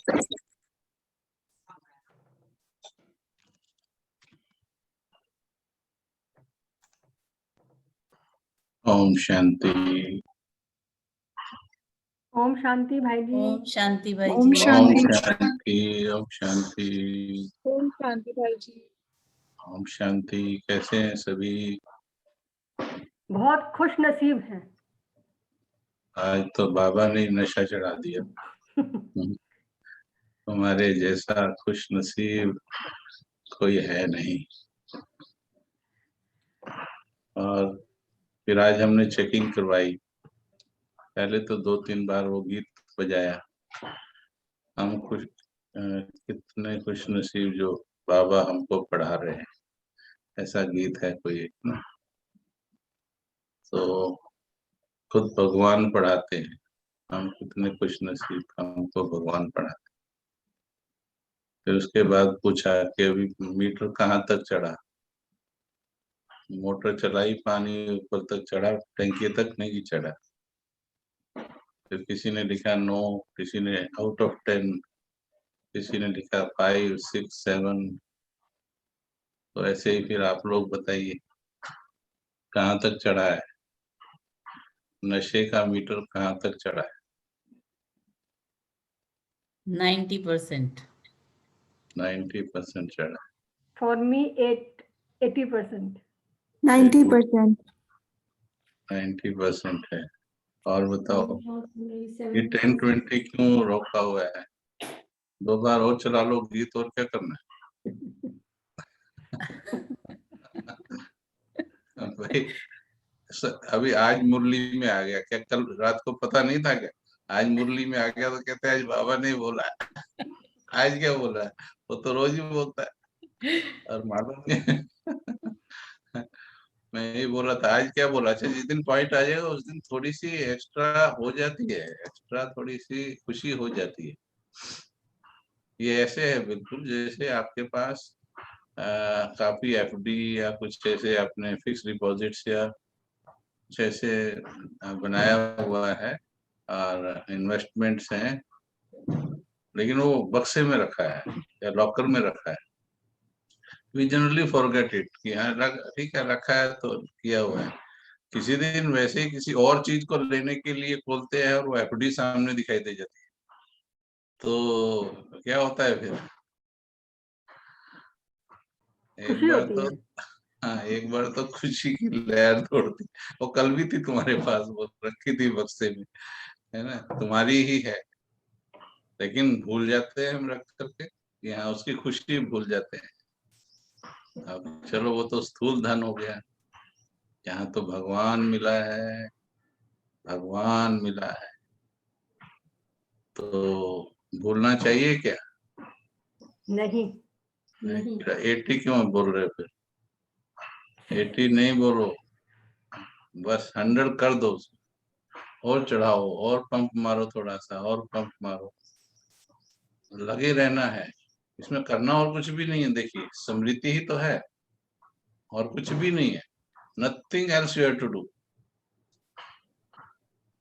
ओम शांति। ओम शांति भाई जी। ओम शांति भाई ओम जी। शांति। ओम शांति। ओम शांति। ओम शांति भाई जी। ओम शांति। कैसे हैं सभी? बहुत खुश नसीब हैं। आज तो बाबा ने नशा चढ़ा दिया। तुम्हारे जैसा खुश नसीब कोई है नहीं। और फिर आज हमने चेकिंग करवाई। पहले तो 2-3 बार वो गीत बजाया। हम कितने खुश नसीब जो बाबा हमको पढ़ा रहे हैं। ऐसा गीत है कोई एक ना, तो खुद भगवान पढ़ाते हैं। हम कितने खुश नसीब, हमको भगवान पढ़ाते। फिर उसके बाद पूछा कि अभी मीटर कहाँ तक चढ़ा। मोटर चलाई, पानी ऊपर तक चढ़ा, टंकी तक नहीं चढ़ा। फिर किसी ने लिखा 9, किसी ने आउट ऑफ 10, किसी ने लिखा 5, 6, 7। तो ऐसे ही फिर आप लोग बताइए कहाँ तक चढ़ा है, नशे का मीटर कहाँ तक चढ़ा है? 90%। 90% चढ़ा। For me 80%। 90%। 90% है। और बताओ ये 10-20 क्यों रोका हुआ है? 2 बार और चला लो गीत, और क्या करना है? भाई अभी आज मुरली में आ गया क्या? कल रात को पता नहीं था क्या? आज मुरली में आ गया तो कहते हैं आज बाबा ने बोला। आज क्या बोला? वो तो रोज ही बोलता है और मालूम नहीं। मैं यही बोला था आज क्या बोला। अच्छा, जिस दिन पॉइंट आ जाएगा उस दिन थोड़ी सी एक्स्ट्रा हो जाती है, एक्स्ट्रा थोड़ी सी खुशी हो जाती है। ये ऐसे है बिल्कुल जैसे आपके पास काफी एफडी या कुछ ऐसे आपने फिक्स डिपॉजिट्स या कुछ ऐसे बनाया हुआ है और इन्वेस्टमेंट्स हैं, लेकिन वो बक्से में रखा है या लॉकर में रखा है। वी जनरली फॉरगेट इट कि हाँ ठीक है रखा है तो किया हुआ है। किसी दिन वैसे ही किसी और चीज को लेने के लिए खोलते हैं और वो एफडी सामने दिखाई दे जाती है, तो क्या होता है फिर? एक खुशी बार होती तो है। हाँ, एक बार तो खुशी की लहर दौड़ दी। वो कल भी थी तुम्हारे पास, वो रखी थी बक्से में, है ना, तुम्हारी ही है, लेकिन भूल जाते हैं हम रख करके। यहाँ उसकी खुशी भूल जाते हैं। अब चलो वो तो स्थूल धन हो गया। यहाँ तो भगवान मिला है, भगवान मिला है, तो भूलना चाहिए क्या? नहीं। 80 क्यों बोल रहे हो फिर? 80 नहीं बोलो, बस 100 कर दो उसको। और चढ़ाओ, और पंप मारो, थोड़ा सा और पंप मारो, लगे रहना है। इसमें करना और कुछ भी नहीं है। देखिए स्मृति ही तो है, और कुछ भी नहीं है। Nothing else you have to do.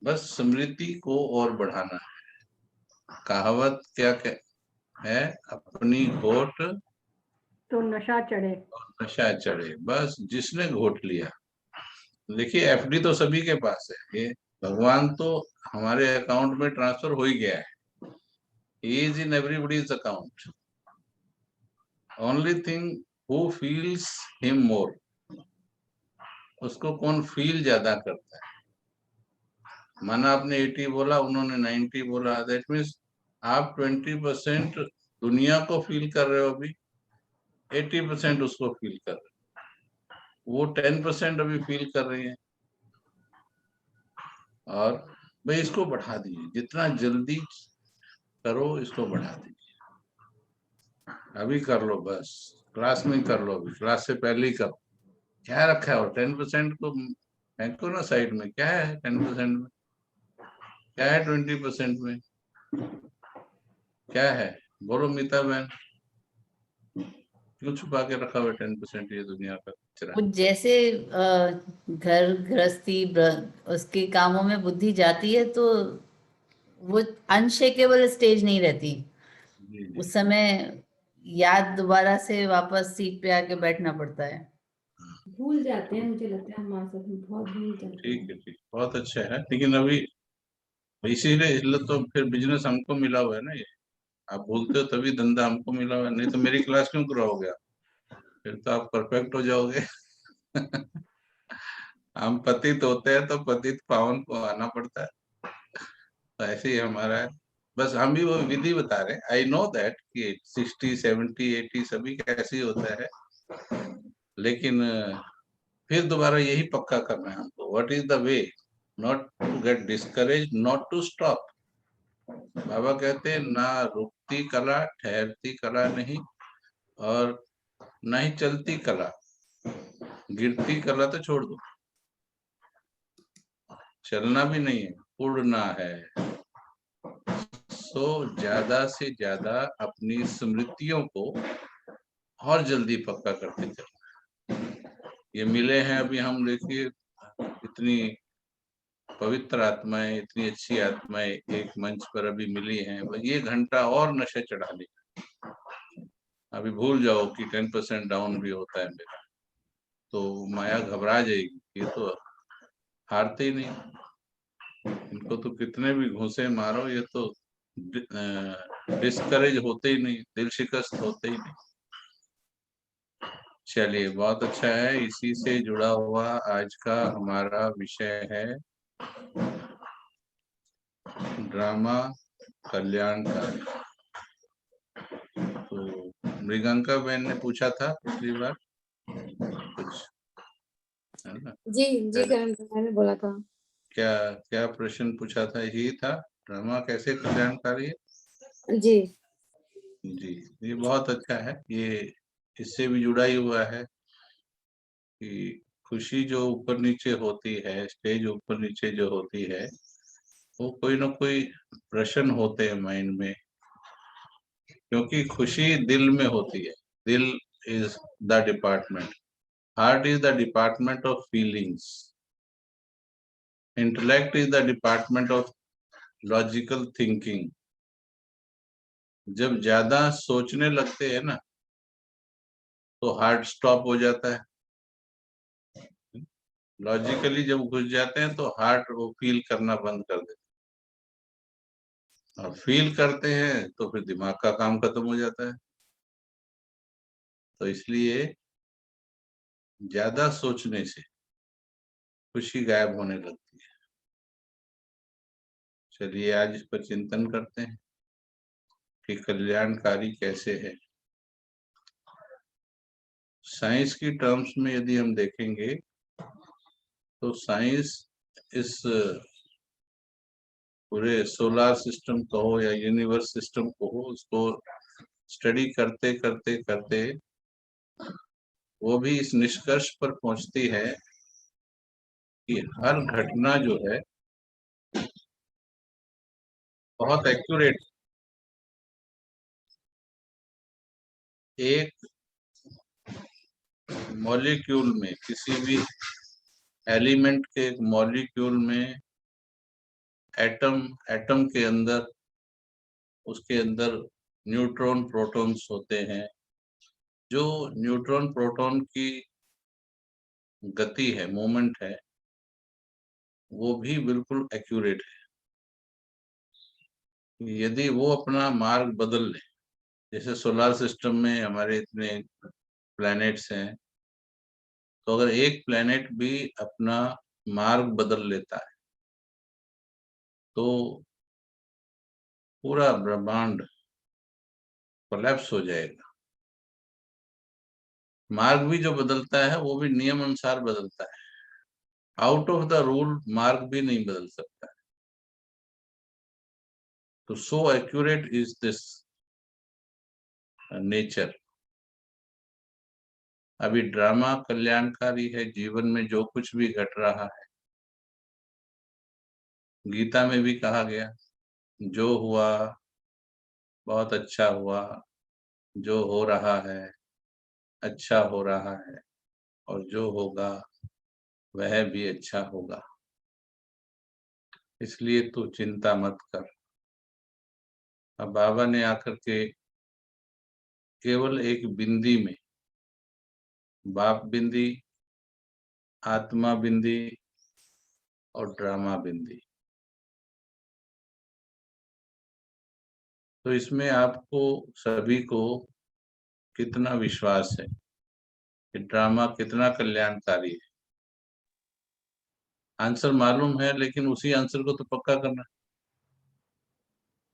बस स्मृति को और बढ़ाना है। कहावत क्या है? अपनी घोट तो नशा चढ़े। नशा चढ़े। बस जिसने घोट लिया। देखिए एफडी तो सभी के पास है, ये भगवान तो हमारे अकाउंट में ट्रांसफर हो ही गया है। He is in everybody's account. Only thing who feels him more, उसको कौन फील ज्यादा करता है। माना आपने 80 बोला, उन्होंने 90 बोला, दैट मीन्स आप 20% दुनिया को फील कर रहे हो, अभी 80% उसको फील कर रहे हो, वो 10% अभी फील कर रही है। और भाई इसको बढ़ा दीजिए, जितना जल्दी करो इसको बढ़ा दीजिए। अभी कर लो, बस क्लास में कर लो, अभी क्लास से पहले ही करो। क्या रखा है? और 10% को फेंको ना साइड में। क्या है 10% में? क्या है 20% में? क्या है? बोलो मीता बहन, क्यों छुपा के रखा हुआ 10% ये दुनिया का कचरा? वो जैसे घर गृहस्थी उसके कामों में बुद्धि जाती है तो वो अनशेकेबल स्टेज नहीं रहती। जी जी उस समय याद दोबारा से वापस सीट पे आके बैठना पड़ता है। भूल जाते हैं, मुझे लगता है हमारे साथ में बहुत भूल जाते ठीक हैं। है, ठीक, बहुत अच्छा है। लेकिन अभी इसीलिए इसलिए तो फिर बिजनेस हमको मिला हुआ है ना, ये आप बोलते हो तभी धंधा हमको मिला हुआ है, नहीं तो मेरी क्लास क्यों कराओगे आप? फिर तो आप परफेक्ट हो जाओगे। हम पतित होते हैं तो पतित पावन को आना पड़ता है, तो ऐसे ही हमारा है। बस हम भी वो विधि बता रहे हैं। आई नो दैट कि 60 70 80 सभी कैसे होता है, लेकिन फिर दोबारा यही पक्का करना है हमको। What is the way? Not to get discourage, not to stop. बाबा कहते हैं ना रुकती कला, ठहरती कला नहीं, और ना ही चलती कला, गिरती कला तो छोड़ दो। चलना भी नहीं है, उड़ना है। तो ज्यादा से ज्यादा अपनी स्मृतियों को और जल्दी पक्का करते चलना। ये मिले हैं अभी हम, देखिए इतनी पवित्र आत्माएं, इतनी अच्छी आत्माएं एक मंच पर अभी मिली हैं, बस ये घंटा और नशे चढ़ाने का। अभी भूल जाओ कि 10% डाउन भी होता है मेरा, तो माया घबरा जाएगी। ये तो हारते ही नहीं, इनको तो कितने भी घूंसे मारो, ये तो डिस्करेज होते ही नहीं, दिल शिकस्त होते ही नहीं। चलिए, बहुत अच्छा है। इसी से जुड़ा हुआ आज का हमारा विषय है ड्रामा कल्याणकारी। तो मृगंका बहन ने पूछा था पिछली बार कुछ, है ना? जी जी करण मैंने बोला था। क्या क्या प्रश्न पूछा था? यही था, ड्रामा कैसे कल्याणकारी है। जी जी, ये बहुत अच्छा है। ये इससे भी जुड़ा ही हुआ है कि खुशी जो ऊपर नीचे होती है, स्टेज ऊपर नीचे जो होती है, वो कोई ना कोई प्रश्न होते हैं माइंड में, क्योंकि खुशी दिल में होती है। दिल is the department, heart is the department of feelings, intellect is the department of logical thinking. जब ज्यादा सोचने लगते हैं ना, तो हार्ट स्टॉप हो जाता है। लॉजिकली जब घुस जाते हैं तो हार्ट वो फील करना बंद कर देता है, और फील करते हैं तो फिर दिमाग का काम खत्म हो जाता है। तो इसलिए ज्यादा सोचने से खुशी गायब होने लगती है। चलिए आज इस पर चिंतन करते हैं कि कल्याणकारी कैसे है। साइंस की टर्म्स में यदि हम देखेंगे तो साइंस इस पूरे सोलर सिस्टम कहो या यूनिवर्स सिस्टम कहो, उसको स्टडी करते करते करते वो भी इस निष्कर्ष पर पहुंचती है कि हर घटना जो है बहुत एक्यूरेट। एक मॉलिक्यूल में, किसी भी एलिमेंट के एक मॉलिक्यूल में, एटम के अंदर, उसके अंदर न्यूट्रॉन प्रोटॉन्स होते हैं। जो न्यूट्रॉन प्रोटॉन की गति है, मूवमेंट है, वो भी बिल्कुल एक्यूरेट है। यदि वो अपना मार्ग बदल ले, जैसे सोलर सिस्टम में हमारे इतने प्लैनेट्स हैं, तो अगर एक प्लैनेट भी अपना मार्ग बदल लेता है तो पूरा ब्रह्मांड कोलैप्स हो जाएगा। मार्ग भी जो बदलता है वो भी नियम अनुसार बदलता है, आउट ऑफ द रूल मार्ग भी नहीं बदल सकता। तो so accurate is this nature. अभी ड्रामा कल्याणकारी है, जीवन में जो कुछ भी घट रहा है, गीता में भी कहा गया, जो हुआ बहुत अच्छा हुआ, जो हो रहा है अच्छा हो रहा है, और जो होगा वह भी अच्छा होगा। इसलिए तू चिंता मत कर। अब बाबा ने आकर के केवल एक बिंदी में, बाप बिंदी, आत्मा बिंदी और ड्रामा बिंदी, तो इसमें आपको सभी को कितना विश्वास है कि ड्रामा कितना कल्याणकारी है? आंसर मालूम है, लेकिन उसी आंसर को तो पक्का करना।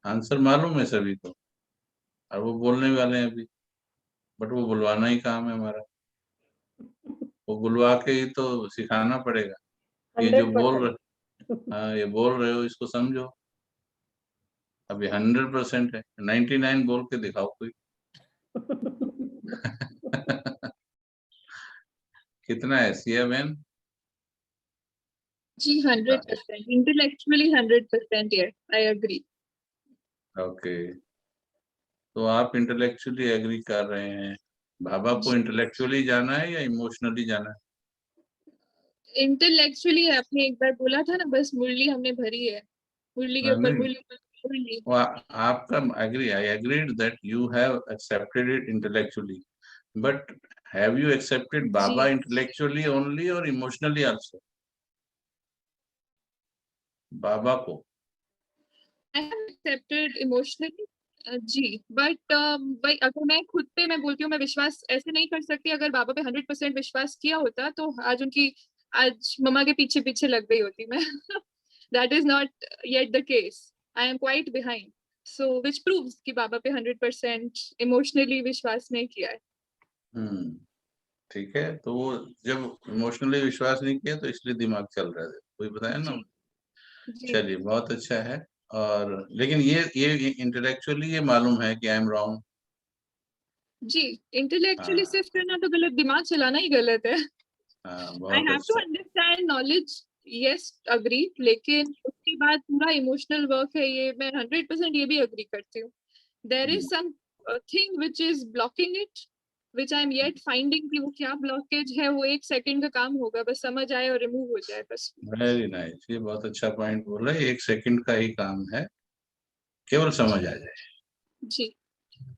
आंसर मालूम है सभी को और वो बोलने वाले हैं अभी, बट वो बुलवाना ही काम है हमारा। वो बुलवा के ही तो सिखाना पड़ेगा। ये जो बोल 100%। रहे, हाँ ये बोल रहे हो, इसको समझो। अभी 100% है, 99 बोल के दिखाओ कोई। कितना है सिया बहन? जी 100%. Intellectually 100%. Yes, I agree. Okay, तो आप इंटेलेक्चुअली एग्री कर रहे हैं। बाबा को इंटेलेक्चुअली जाना है या इमोशनली जाना है? इंटेलेक्चुअली आपने एक बार बोला था ना, बस मुरली हमने भरी है, मुरली के ऊपर नहीं, मुरली। आपका agree, I agreed that you have accepted it intellectually, but have you accepted Baba ji, intellectually only और इमोशनली आल्सो? बाबा को आई हैव एक्सेप्टेड इमोशनली। जी, बट भाई अगर मैं खुद पे मैं बोलती हूँ, मैं विश्वास ऐसे नहीं कर सकती। अगर बाबा पे 100% विश्वास किया होता तो आज मम्मा के पीछे पीछे लग गई होती मैं। That is not yet the case. I am quite behind, so which proves कि बाबा पे 100% इमोशनली विश्वास नहीं किया है। हम्म, ठीक है। तो वो जब इमोशनली विश्वास नहीं किया तो इसलिए दिमाग चल रहा है, कोई बताया ना। जी जी चलिए, बहुत अच्छा है। और लेकिन ये इंटेलेक्चुअली ये मालूम है कि आई एम रॉन्ग। जी, इंटेलेक्चुअली हाँ सिर्फ करना तो गलत, दिमाग चलाना ही गलत है। हाँ, आई बहुत हैव टू अच्छा। अंडरस्टैंड नॉलेज, यस अग्री, लेकिन उसके बाद पूरा इमोशनल वर्क है, ये मैं 100% ये भी अग्री करती हूँ। There is some thing which is blocking it, which I am yet finding कि वो क्या ब्लॉकेज है। वो 1 सेकंड का काम होगा, बस समझ आए और रिमूव हो जाए बस। वेरी नाइस, ये बहुत अच्छा पॉइंट बोला। 1 सेकंड का ही काम है, केवल समझ आ जाए। जी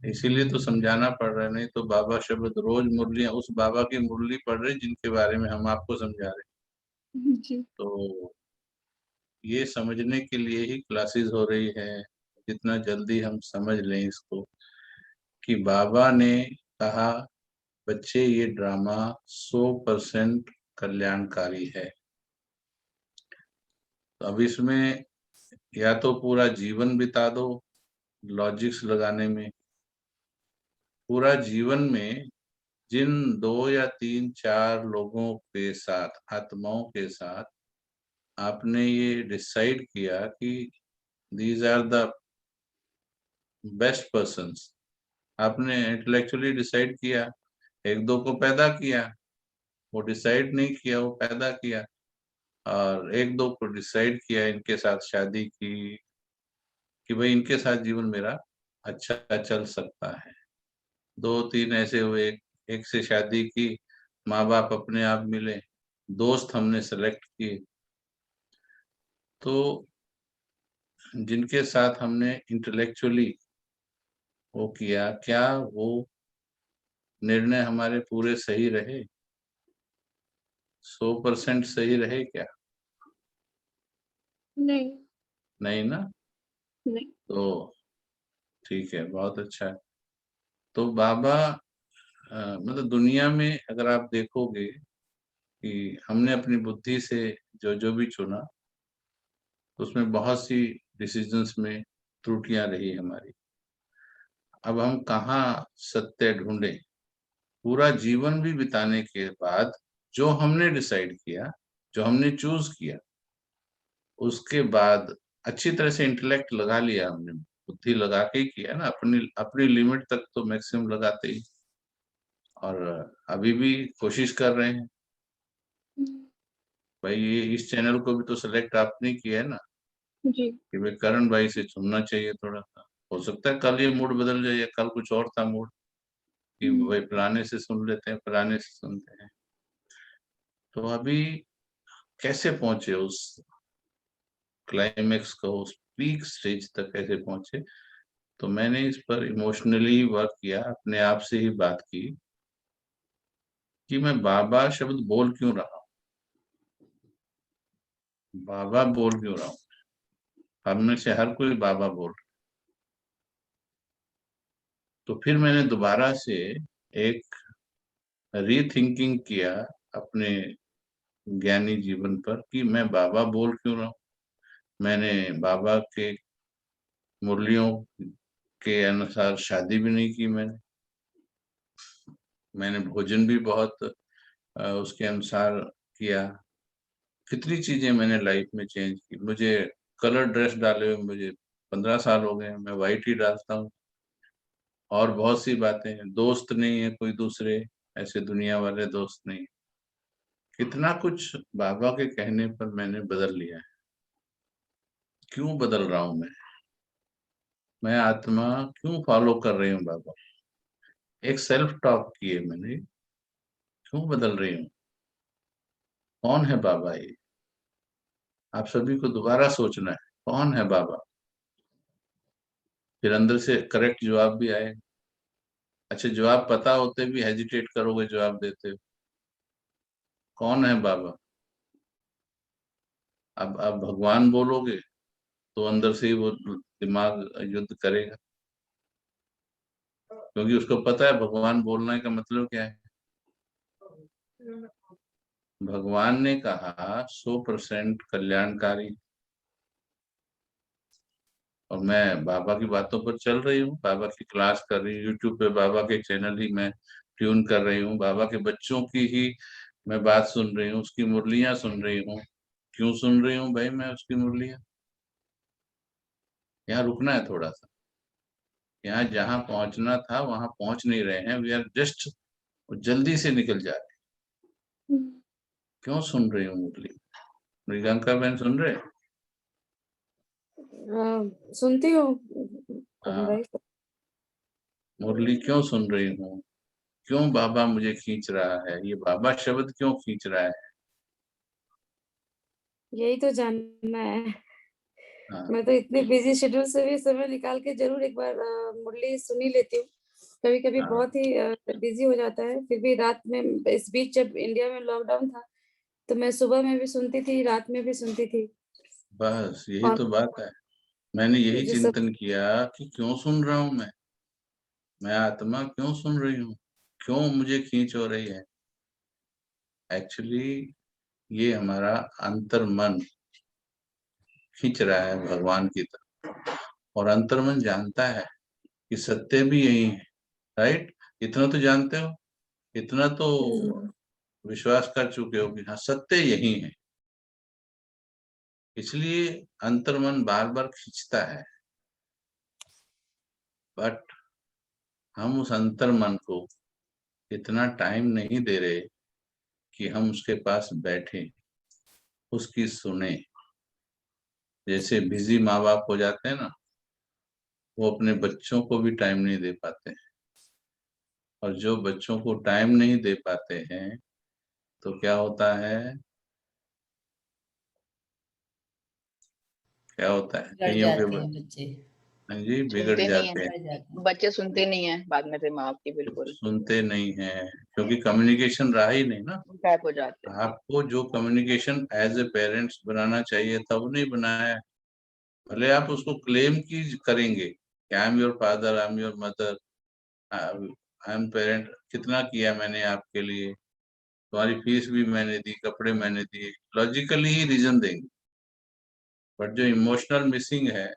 इसीलिए तो समझाना पड़ रहा है, नहीं तो बाबा शब्द रोज मुरलियां, उस बाबा की मुरली पढ़ रहे जिनके बारे में हम आपको समझा रहे। जी तो ये समझने के लिए ही क्लासेस हो रही है। जितना जल्दी हम समझ लें इसको कि बाबा ने कहा बच्चे ये ड्रामा 100% कल्याणकारी है, तो अब इसमें या तो पूरा जीवन बिता दो लॉजिक्स लगाने में। पूरा जीवन में जिन 2 या 3 4 लोगों के साथ, आत्माओं के साथ आपने ये डिसाइड किया कि these are the best persons, आपने इंटेलेक्चुअली डिसाइड किया। 1 2 को पैदा किया, वो डिसाइड नहीं किया, वो पैदा किया। और 1 2 को डिसाइड किया, इनके साथ शादी की कि भाई इनके साथ जीवन मेरा अच्छा चल सकता है। 2 3 ऐसे हुए, एक से शादी की, माँ बाप अपने आप मिले, दोस्त हमने सेलेक्ट किए। तो जिनके साथ हमने इंटेलेक्चुअली वो किया, क्या वो निर्णय हमारे पूरे सही रहे? 100% सही रहे क्या? नहीं नहीं ना। नहीं तो ठीक है, बहुत अच्छा है। तो बाबा मतलब दुनिया में अगर आप देखोगे कि हमने अपनी बुद्धि से जो जो भी चुना, तो उसमें बहुत सी डिसीजंस में त्रुटियां रही हमारी। अब हम कहाँ सत्य ढूंढें? पूरा जीवन भी बिताने के बाद जो हमने डिसाइड किया, जो हमने चूज किया, उसके बाद अच्छी तरह से इंटेलेक्ट लगा लिया हमने, बुद्धि लगा के ही किया ना, अपनी अपनी लिमिट तक तो मैक्सिमम लगाते ही। और अभी भी कोशिश कर रहे हैं। भाई ये इस चैनल को भी तो सिलेक्ट आपने किया है ना, जी कि भाई करण भाई से सुनना चाहिए थोड़ा सा। हो सकता है कल ये मूड बदल जाए, या कल कुछ और था मूड कि भाई फलाने से सुन लेते हैं, फलाने से सुनते हैं। तो अभी कैसे पहुंचे उस क्लाइमेक्स को, उस पीक स्टेज तक कैसे पहुंचे? तो मैंने इस पर इमोशनली वर्क किया, अपने आप से ही बात की कि मैं बाबा शब्द बोल क्यों रहा हूँ, बाबा बोल क्यों रहा हूँ। हम में से हर कोई बाबा बोल रहा। तो फिर मैंने दोबारा से एक रीथिंकिंग किया अपने ज्ञानी जीवन पर कि मैं बाबा बोल क्यों रहा हूँ। मैंने बाबा के मुरलियों के अनुसार शादी भी नहीं की। मैंने भोजन भी बहुत उसके अनुसार किया। कितनी चीजें मैंने लाइफ में चेंज की। मुझे कलर ड्रेस डाले हुए मुझे 15 साल हो गए, मैं वाइट ही डालता हूँ। और बहुत सी बातें हैं, दोस्त नहीं है कोई दूसरे, ऐसे दुनिया वाले दोस्त नहीं। कितना कुछ बाबा के कहने पर मैंने बदल लिया है। क्यों बदल रहा हूं मैं आत्मा क्यों फॉलो कर रही हूँ बाबा। एक सेल्फ टॉक किए मैंने, क्यों बदल रही हूँ, कौन है बाबा ये। आप सभी को दोबारा सोचना है, कौन है बाबा। फिर अंदर से करेक्ट जवाब भी आए। अच्छा, जवाब पता होते भी हेजिटेट करोगे जवाब देते हो। कौन है बाबा। अब भगवान बोलोगे तो अंदर से ही वो दिमाग युद्ध करेगा, क्योंकि उसको पता है भगवान बोलने का मतलब क्या है। भगवान ने कहा 100% कल्याणकारी, और मैं बाबा की बातों पर चल रही हूँ, बाबा की क्लास कर रही हूँ, यूट्यूब पे बाबा के चैनल ही मैं ट्यून कर रही हूँ, बाबा के बच्चों की ही मैं बात सुन रही हूँ, उसकी मुरलियां सुन रही हूँ। क्यों सुन रही हूँ भाई मैं उसकी मुरलियां। यहाँ रुकना है थोड़ा सा। यहाँ जहाँ पहुंचना था वहां पहुंच नहीं रहे हैं, वी आर जस्ट जल्दी से निकल जा रहे हैं। क्यों सुन रही हूँ मुरली। मृगंका बहन सुन रहे। सुनती हूँ हाँ, भाई। मुरली क्यों सुन रही हूँ, क्यों बाबा मुझे खींच रहा है, ये बाबा शब्द क्यों खींच रहा है। यही तो जानना है। हाँ, मैं तो इतने बिजी शेड्यूल से भी समय निकाल के जरूर एक बार मुरली सुन ही लेती हूँ। कभी कभी हाँ, बहुत ही बिजी हो जाता है, फिर भी रात में इस बीच जब इंडिया में लॉकडाउन था तो मैं सुबह में भी सुनती थी, रात में भी सुनती थी। बस यही और तो बात है। मैंने ये यही जो सब चिंतन किया कि क्यों सुन रहा हूँ मैं आत्मा क्यों सुन रही हूँ, क्यों मुझे खींच हो रही है। एक्चुअली ये हमारा अंतर मन खींच रहा है भगवान की तरफ, और अंतर मन जानता है कि सत्य भी यही है। राइट, इतना तो जानते हो, इतना तो विश्वास कर चुके हो कि हाँ सत्य यही है। इसलिए अंतर्मन बार बार खींचता है, बट हम उस अंतर्मन को इतना टाइम नहीं दे रहे कि हम उसके पास बैठे, उसकी सुने। जैसे बिजी माँ बाप हो जाते हैं ना, वो अपने बच्चों को भी टाइम नहीं दे पाते हैं। और जो बच्चों को टाइम नहीं दे पाते हैं तो क्या होता है, क्या होता है, बिगड़ कईयों के जाते हैं बच्चे। हाँ जी, बिगड़ सुनते नहीं है, जाते हैं। बिगड़ जाते हैं। बच्चे सुनते नहीं है बाद में फिर माँ बाप की, बिल्कुल सुनते नहीं हैं क्योंकि कम्युनिकेशन रहा ही नहीं ना। गायब हो जाते हैं। आपको जो कम्युनिकेशन एज ए पेरेंट्स बनाना चाहिए था वो नहीं बनाया है। भले आप उसको क्लेम की करेंगे कि I am your father, I am your mother, I am parent, कितना किया मैंने आपके लिए, तुम्हारी फीस भी मैंने दी, कपड़े मैंने दिए, लॉजिकली ही रीजन देंगे। बट जो इमोशनल मिसिंग है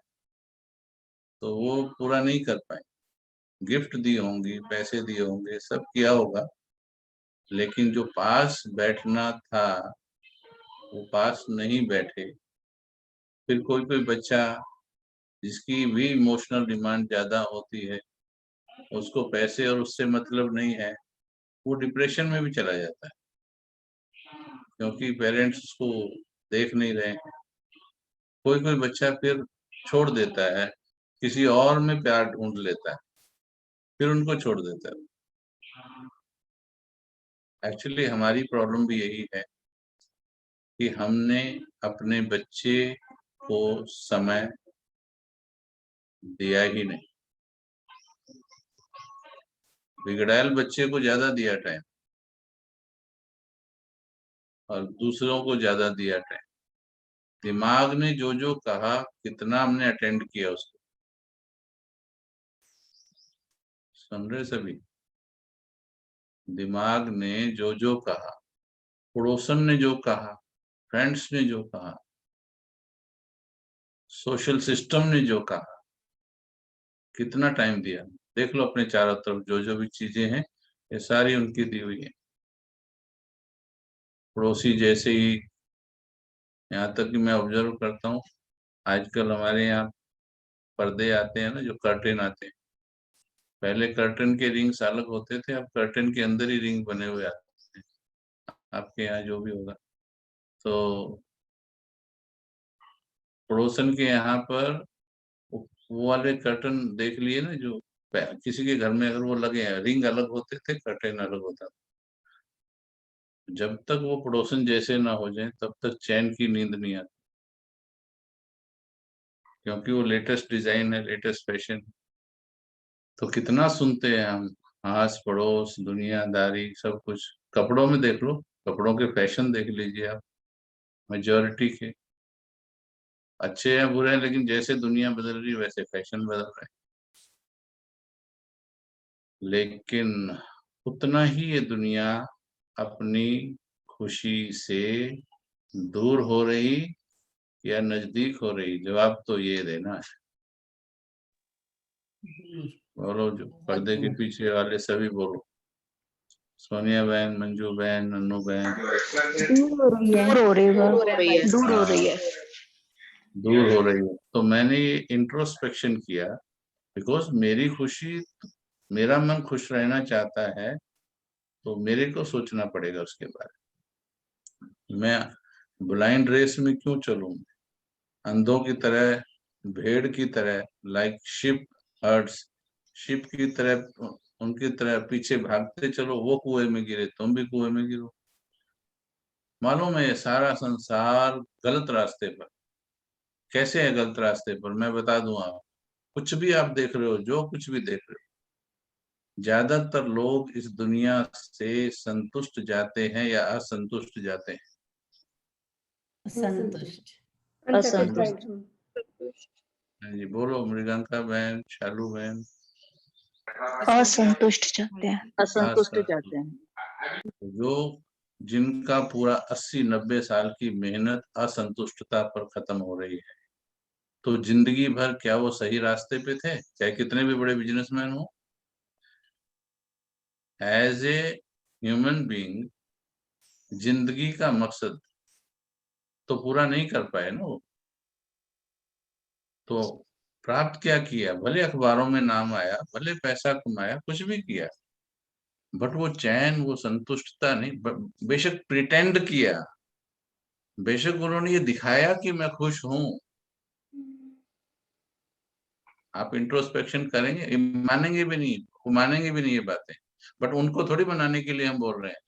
तो वो पूरा नहीं कर पाए। गिफ्ट दी होंगी, पैसे दिए होंगे, सब किया होगा, लेकिन जो पास बैठना था वो पास नहीं बैठे। फिर कोई कोई बच्चा जिसकी भी इमोशनल डिमांड ज्यादा होती है, उसको पैसे और उससे मतलब नहीं है, वो डिप्रेशन में भी चला जाता है क्योंकि पेरेंट्स उसको देख नहीं रहे हैं। कोई कोई बच्चा फिर छोड़ देता है, किसी और में प्यार ढूंढ लेता है, फिर उनको छोड़ देता है। एक्चुअली हमारी प्रॉब्लम भी यही है कि हमने अपने बच्चे को समय दिया ही नहीं। बिगड़ैल बच्चे को ज्यादा दिया टाइम और दूसरों को ज्यादा दिया टाइम। दिमाग ने जो जो कहा, कितना हमने अटेंड किया उसको, सुन रहे सभी? दिमाग ने जो जो कहा, पड़ोसन ने जो कहा, फ्रेंड्स ने जो कहा, सोशल सिस्टम ने जो कहा, कितना टाइम दिया। देख लो अपने चारों तरफ जो जो भी चीजें हैं, ये सारी उनकी दी हुई है। पड़ोसी जैसे ही, यहाँ तक कि मैं ऑब्जर्व करता हूँ, आजकल हमारे यहाँ पर्दे आते हैं ना, जो कर्टेन आते हैं, पहले कर्टेन के रिंग्स अलग होते थे, अब कर्टेन के अंदर ही रिंग बने हुए आते हैं। आपके यहाँ जो भी होगा, तो पड़ोसन के यहाँ पर वो वाले कर्टन देख लिए ना, जो किसी के घर में अगर वो लगे हैं, रिंग अलग होते थे, कर्टेन अलग होता था। जब तक वो पड़ोसन जैसे ना हो जाए तब तक चैन की नींद नहीं आती, क्योंकि वो लेटेस्ट डिजाइन है, लेटेस्ट फैशन। तो कितना सुनते हैं हम, आस पड़ोस, दुनियादारी, सब कुछ। कपड़ों में देख लो, कपड़ों के फैशन देख लीजिए आप, मेजोरिटी के अच्छे हैं बुरे हैं, लेकिन जैसे दुनिया बदल रही है वैसे फैशन बदल रहे हैं। लेकिन उतना ही ये दुनिया अपनी खुशी से दूर हो रही या नजदीक हो रही, जवाब तो ये देना है। बोलो, जो पर्दे के पीछे वाले सभी बोलो। सोनिया बहन, मंजू बहन, नन्नू बहन। दूर हो रही है, हो रही है। दूर हो रही है। दूर हो रही है। तो मैंने ये इंट्रोस्पेक्शन किया, बिकॉज मेरी खुशी, मेरा मन खुश रहना चाहता है, तो मेरे को सोचना पड़ेगा उसके बारे में। मैं ब्लाइंड रेस में क्यों चलूं, अंधों की तरह, भेड़ की तरह, लाइक शिप हर्ड्स, शिप की तरह, उनकी तरह पीछे भागते चलो, वो कुएं में गिरे, तुम भी कुएं में गिरो। मालूम है ये सारा संसार गलत रास्ते पर। कैसे है गलत रास्ते पर, मैं बता दूं आप। कुछ भी आप देख रहे हो, जो कुछ भी देख रहे हो, ज्यादातर लोग इस दुनिया से संतुष्ट जाते हैं या असंतुष्ट जाते हैं? संतुष्ट। Unsatisfied, हाँ जी, बोलो मृगंका बहन, शालू बहन। असंतुष्ट चाहते हैं। असंतुष्ट जाते हैं। जो जिनका पूरा 80-90 साल की मेहनत असंतुष्टता पर खत्म हो रही है, तो जिंदगी भर क्या वो सही रास्ते पे थे, चाहे कितने भी बड़े बिजनेसमैन हो? एज ए ह्यूमन बीइंग, जिंदगी का मकसद तो पूरा नहीं कर पाए ना वो। तो प्राप्त क्या किया? भले अखबारों में नाम आया, भले पैसा कमाया, कुछ भी किया, बट वो चैन, वो संतुष्टता नहीं। बेशक प्रिटेंड किया, बेशक उन्होंने ये दिखाया कि मैं खुश हूं। आप इंट्रोस्पेक्शन करेंगे, ये मानेंगे भी नहीं, वो मानेंगे भी नहीं ये बातें, बट उनको थोड़ी बनाने के लिए हम बोल रहे हैं।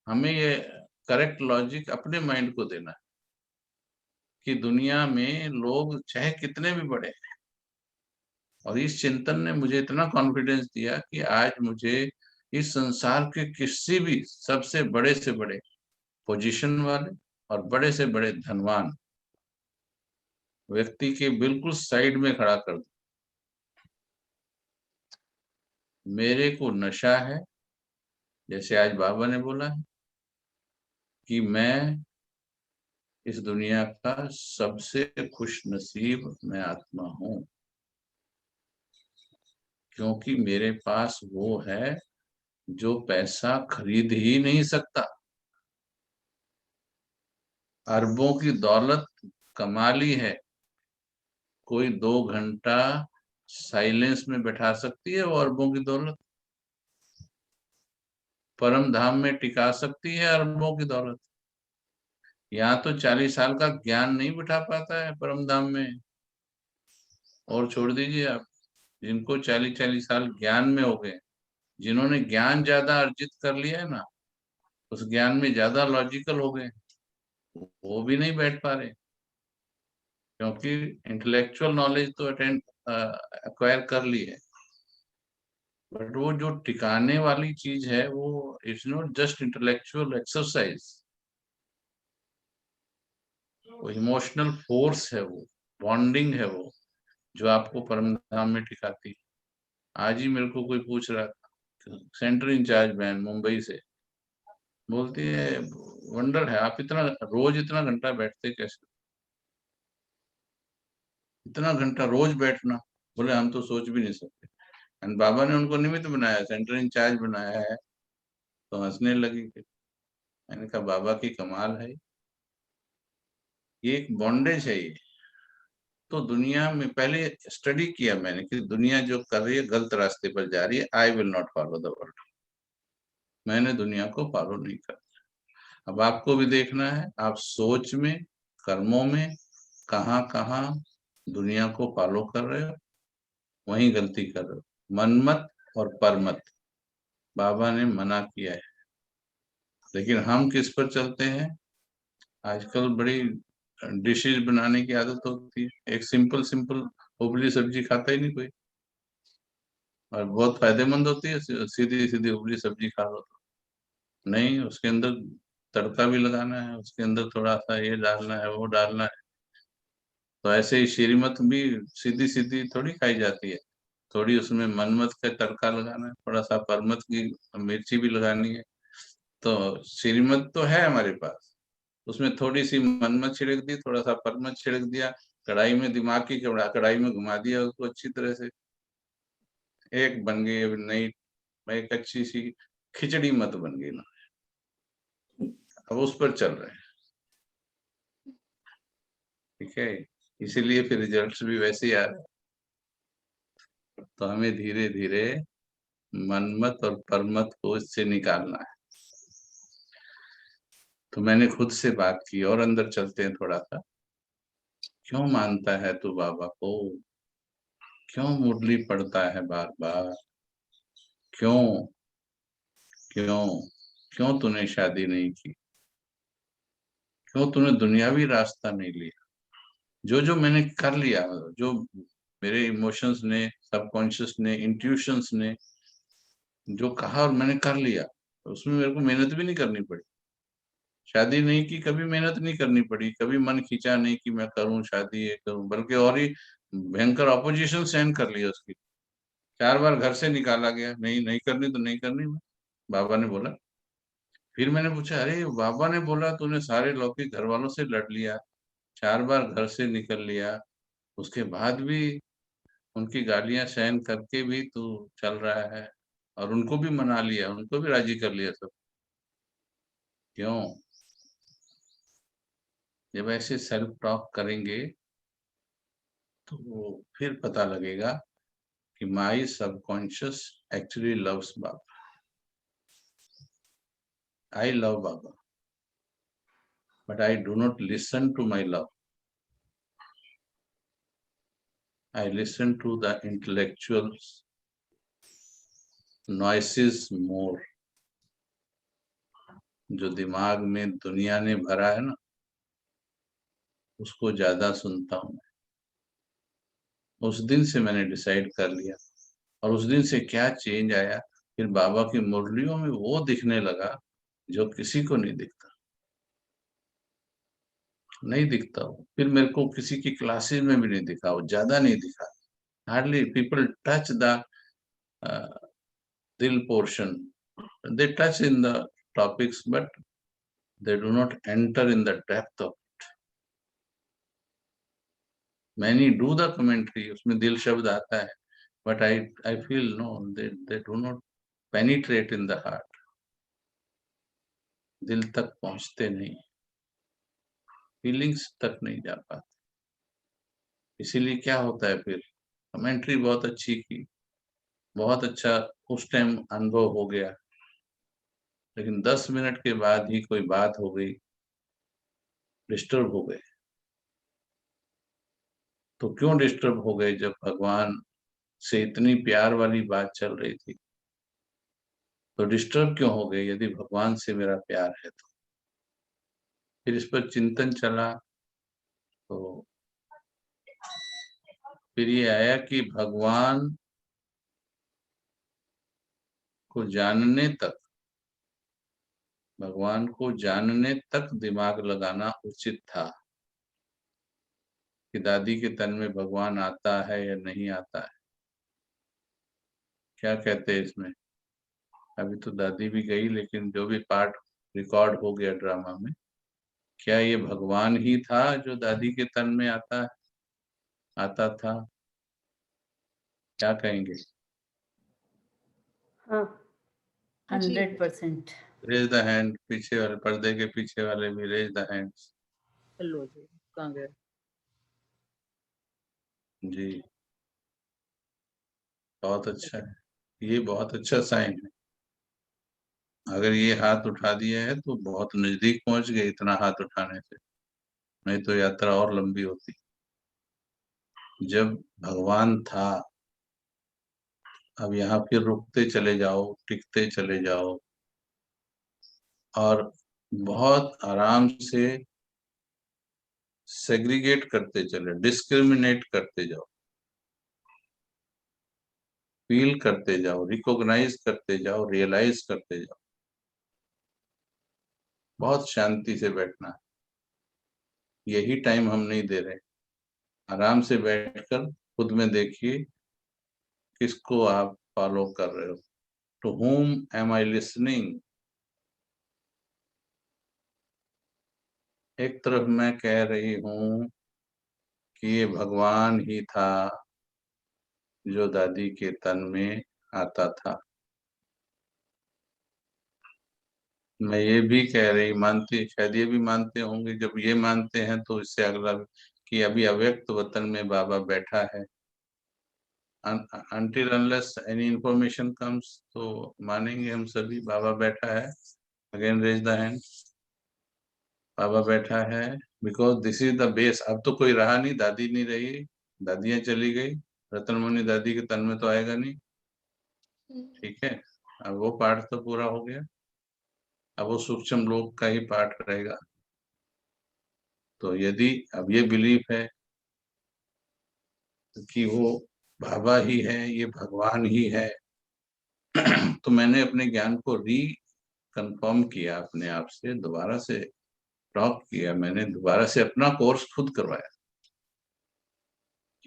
हमें ये करेक्ट लॉजिक अपने माइंड को देना है कि दुनिया में लोग चाहे कितने भी बड़े हैं। और इस चिंतन ने मुझे इतना कॉन्फिडेंस दिया कि आज मुझे इस संसार के किसी भी सबसे बड़े से बड़े पोजीशन वाले और बड़े से बड़े धनवान व्यक्ति के बिल्कुल साइड में खड़ा कर दो। मेरे को नशा है, जैसे आज बाबा ने बोला है, कि मैं इस दुनिया का सबसे खुश नसीब मैं आत्मा हूं, क्योंकि मेरे पास वो है जो पैसा खरीद ही नहीं सकता। अरबों की दौलत कमा ली है, कोई 2 घंटा साइलेंस में बैठा सकती है वो अरबों की दौलत? परम धाम में टिका सकती है अरबों की दौलत? यहाँ तो 40 साल का ज्ञान नहीं बिठा पाता है परम धाम में। और छोड़ दीजिए आप, जिनको 40-40 साल ज्ञान में हो गए, जिन्होंने ज्ञान ज्यादा अर्जित कर लिया है ना, उस ज्ञान में ज्यादा लॉजिकल हो गए, वो भी नहीं बैठ पा रहे, क्योंकि इंटेलेक्चुअल नॉलेज तो अटेंड एक्वायर कर ली है, बट वो जो टिकाने वाली चीज है वो it's not just intellectual exercise, वो इमोशनल फोर्स है, वो बॉन्डिंग है, वो जो आपको परम धाम में टिकाती है। आज ही मेरे को कोई पूछ रहा था, सेंटर इंचार्ज बहन मुंबई से, बोलती है वंडर है आप इतना रोज इतना घंटा बैठते कैसे, इतना घंटा रोज बैठना। बोले हम तो सोच भी नहीं सकते। एंड बाबा ने उनको निमित्त बनाया, सेंटर इंचार्ज बनाया है, तो हंसने लगी। मैंने कहा बाबा की कमाल है, ये एक बॉन्डेज है ये। तो दुनिया में पहले स्टडी किया मैंने कि दुनिया जो कर रही है गलत रास्ते पर जा रही है, I will not follow the world, मैंने दुनिया को फॉलो नहीं करना। अब आपको भी देखना है आप सोच में, कर्मों में कहाँ कहाँ दुनिया को फॉलो कर रहे हो, वहीं गलती कर रहे हो। मनमत और परमत बाबा ने मना किया है, लेकिन हम किस पर चलते हैं? आजकल बड़ी डिशेज बनाने की आदत होती है, एक सिंपल सिंपल उबली सब्जी खाता ही नहीं कोई, और बहुत फायदेमंद होती है, सीधी सीधी उबली सब्जी खा लो तो नहीं, उसके अंदर तड़का भी लगाना है, उसके अंदर थोड़ा सा ये डालना है वो डालना है। तो ऐसे ही श्रीमत भी सीधी सीधी थोड़ी खाई जाती है, थोड़ी उसमें मनमत का तड़का लगाना है, थोड़ा सा परमत की मिर्ची भी लगानी है। तो श्रीमत तो है हमारे पास, उसमें थोड़ी सी मनमत छिड़क दी, थोड़ा सा परमत छिड़क दिया, कढ़ाई में दिमाग की कढ़ाई में घुमा दिया उसको अच्छी तरह से, एक बन गई अब नई, एक अच्छी सी खिचड़ी मत बन गई ना। अब उस पर चल रहे हैं, ठीक है, इसीलिए फिर रिजल्ट्स भी वैसे ही आ रहे हैं। तो हमें धीरे धीरे मनमत और परमत को इससे निकालना है। तो मैंने खुद से बात की, और अंदर चलते हैं थोड़ा सा। क्यों मानता है तू बाबा को? क्यों मुरली पढ़ता है बार बार? क्यों क्यों क्यों तूने शादी नहीं की? क्यों तूने दुनियावी रास्ता नहीं लिया? जो जो मैंने कर लिया, जो मेरे इमोशंस ने, सबकॉन्शियस ने, इंट्यूशंस ने जो कहा और मैंने कर लिया, तो उसमें मेरे को मेहनत भी नहीं करनी पड़ी। शादी नहीं की, कभी मेहनत नहीं करनी पड़ी, कभी मन खींचा नहीं कि मैं करूं शादी, ये करूं, बल्कि और ही भयंकर ऑपोजिशन सहन कर लिया उसकी। 4 बार घर से निकाला गया, नहीं नहीं करनी तो नहीं करनी, बाबा ने बोला। फिर मैंने पूछा, अरे बाबा ने बोला तूने सारे लौकिक घर वालों से लड़ लिया, 4 बार घर से निकल लिया, उसके बाद भी उनकी गालियां सहन करके भी तू चल रहा है, और उनको भी मना लिया, उनको भी राजी कर लिया सब, क्यों? जब ऐसे सेल्फ टॉक करेंगे तो फिर पता लगेगा कि माई सबकॉन्शियस एक्चुअली लव्स बाबा, आई लव बाबा, but I do not listen to my love, I listen to the intellectual noises more. जो दिमाग में दुनिया ने भरा है ना, उसको ज्यादा सुनता हूं मैं। उस दिन से मैंने डिसाइड कर लिया, और उस दिन से क्या चेंज आया, फिर बाबा की मुरलियों में वो दिखने लगा जो किसी को नहीं दिखता, नहीं दिखता वो। फिर मेरे को किसी की क्लासेस में भी नहीं दिखा, वो ज्यादा नहीं दिखा। हार्डली पीपल टच द दिल portion, they touch in the topics but they do not enter in the depth of it. Many do the commentary, उसमें दिल शब्द आता है, but I feel no, they do not penetrate in the heart, दिल तक पहुंचते नहीं, feelings तक नहीं जा पाते। इसीलिए क्या होता है, फिर कमेंट्री बहुत अच्छी की, बहुत अच्छा उस टाइम अनुभव हो गया, लेकिन 10 मिनट के बाद ही कोई बात हो गई, डिस्टर्ब हो गए। तो क्यों डिस्टर्ब हो गए? जब भगवान से इतनी प्यार वाली बात चल रही थी, तो डिस्टर्ब क्यों हो गए? यदि भगवान से मेरा प्यार है तो। फिर इस पर चिंतन चला, तो फिर ये आया कि भगवान को जानने तक, भगवान को जानने तक दिमाग लगाना उचित था कि दादी के तन में भगवान आता है या नहीं आता है। क्या कहते हैं इसमें? अभी तो दादी भी गई, लेकिन जो भी पार्ट रिकॉर्ड हो गया ड्रामा में, क्या ये भगवान ही था जो दादी के तन में आता था? क्या कहेंगे? हाँ 100%। Raise the hand. पीछे वाले पर्दे के पीछे वाले भी रेज द हैंड्स। लो जी, कहाँ गए? जी, बहुत अच्छा है, ये बहुत अच्छा साइन है। अगर ये हाथ उठा दिया है तो बहुत नजदीक पहुंच गए इतना हाथ उठाने से, नहीं तो यात्रा और लंबी होती। जब भगवान था, अब यहाँ फिर रुकते चले जाओ, टिकते चले जाओ, और बहुत आराम से सेग्रीगेट करते चले, डिस्क्रिमिनेट करते जाओ, फील करते जाओ, रिकॉग्नाइज करते जाओ, रियलाइज करते जाओ। बहुत शांति से बैठना है। यही टाइम हम नहीं दे रहे। आराम से बैठकर खुद में देखिए किसको आप फॉलो कर रहे हो। To whom am I listening? एक तरफ मैं कह रही हूँ कि ये भगवान ही था जो दादी के तन में आता था। मैं ये भी कह रही मानती, शायद ये भी मानते होंगे, जब ये मानते हैं तो इससे अगला कि अभी अव्यक्त वतन में बाबा बैठा है। until unless any information comes, तो मानेंगे हम सभी बाबा बैठा है। Again raise the hand. बाबा बैठा है because this is the base. अब तो कोई रहा नहीं, दादी नहीं रही, दादियां चली गई, रतन मुनि दादी के तन में तो आएगा नहीं। ठीक है, अब वो पार्ट तो पूरा हो गया, अब वो सूक्ष्म लोक का ही पार्ट रहेगा। तो यदि अब ये बिलीफ है कि वो बाबा ही है, ये भगवान ही है, तो मैंने अपने ज्ञान को कंफर्म किया, अपने आप से दोबारा से टॉक किया, मैंने दोबारा से अपना कोर्स खुद करवाया।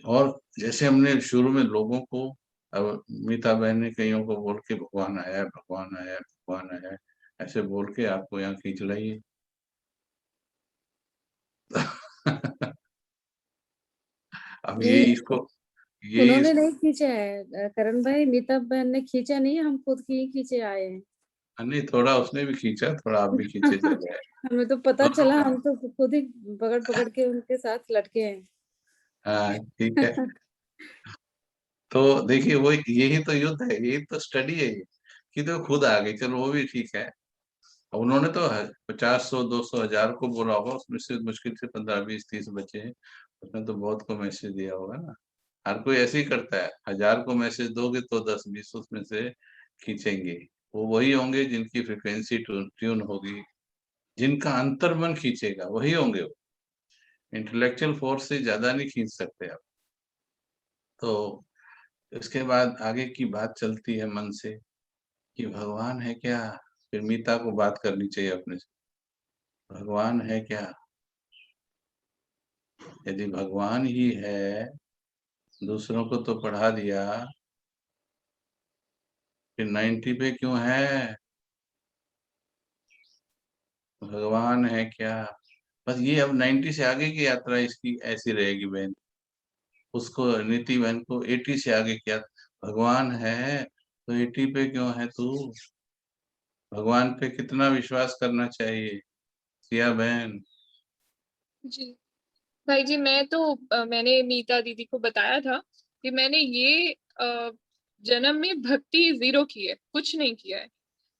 और जैसे हमने शुरू में लोगों को, अब मीता बहन ने कईयों को बोल के भगवान आया, भगवान आया, भगवान आया, ऐसे बोल के आपको यहाँ खींच लाइए। अब ये नहीं, इसको ये उन्होंने नहीं खींचा है करण भाई, मीता बहन ने खींचा नहीं है, हम खुद ही खींचे आए हैं। नहीं, थोड़ा उसने भी खींचा, थोड़ा आप भी खींचे चल रहे हैं। हमें तो पता चला, हम तो खुद ही पकड़ पकड़ के उनके साथ लटके हैं। हाँ ठीक है। तो देखिए वो यही तो युद्ध है, यही तो स्टडी है ये, कि तो खुद आ गई, चलो वो भी ठीक है। उन्होंने तो 50, 100, 200, 1000 को बोला होगा, उसमें से मुश्किल से 15, 20, 30 बचे हैं, उसने तो बहुत को मैसेज दिया होगा ना। हर कोई ऐसे ही करता है, 1000 को मैसेज दोगे तो 10, 20 उसमें से खींचेंगे। वो वही होंगे जिनकी फ्रिक्वेंसी ट्यून होगी, जिनका अंतर्मन खींचेगा वही होंगे। वो इंटेलेक्चुअल फोर्स से ज्यादा नहीं खींच सकते आप। तो इसके बाद आगे की बात चलती है मन से कि भगवान है क्या। फिर मीता को बात करनी चाहिए अपने से, भगवान है क्या। यदि भगवान ही है, दूसरों को तो पढ़ा दिया, फिर 90 पे क्यों है? भगवान है क्या। बस ये अब 90 से आगे की यात्रा इसकी ऐसी रहेगी बहन। उसको, नीति बहन को 80 से आगे क्या, भगवान है तो 80 पे क्यों है तू? भगवान पे कितना विश्वास करना चाहिए सिया बहन? जी भाई जी, मैं तो मैंने मीता दीदी को बताया था कि मैंने ये जन्म में भक्ति 0 की है, कुछ नहीं किया है।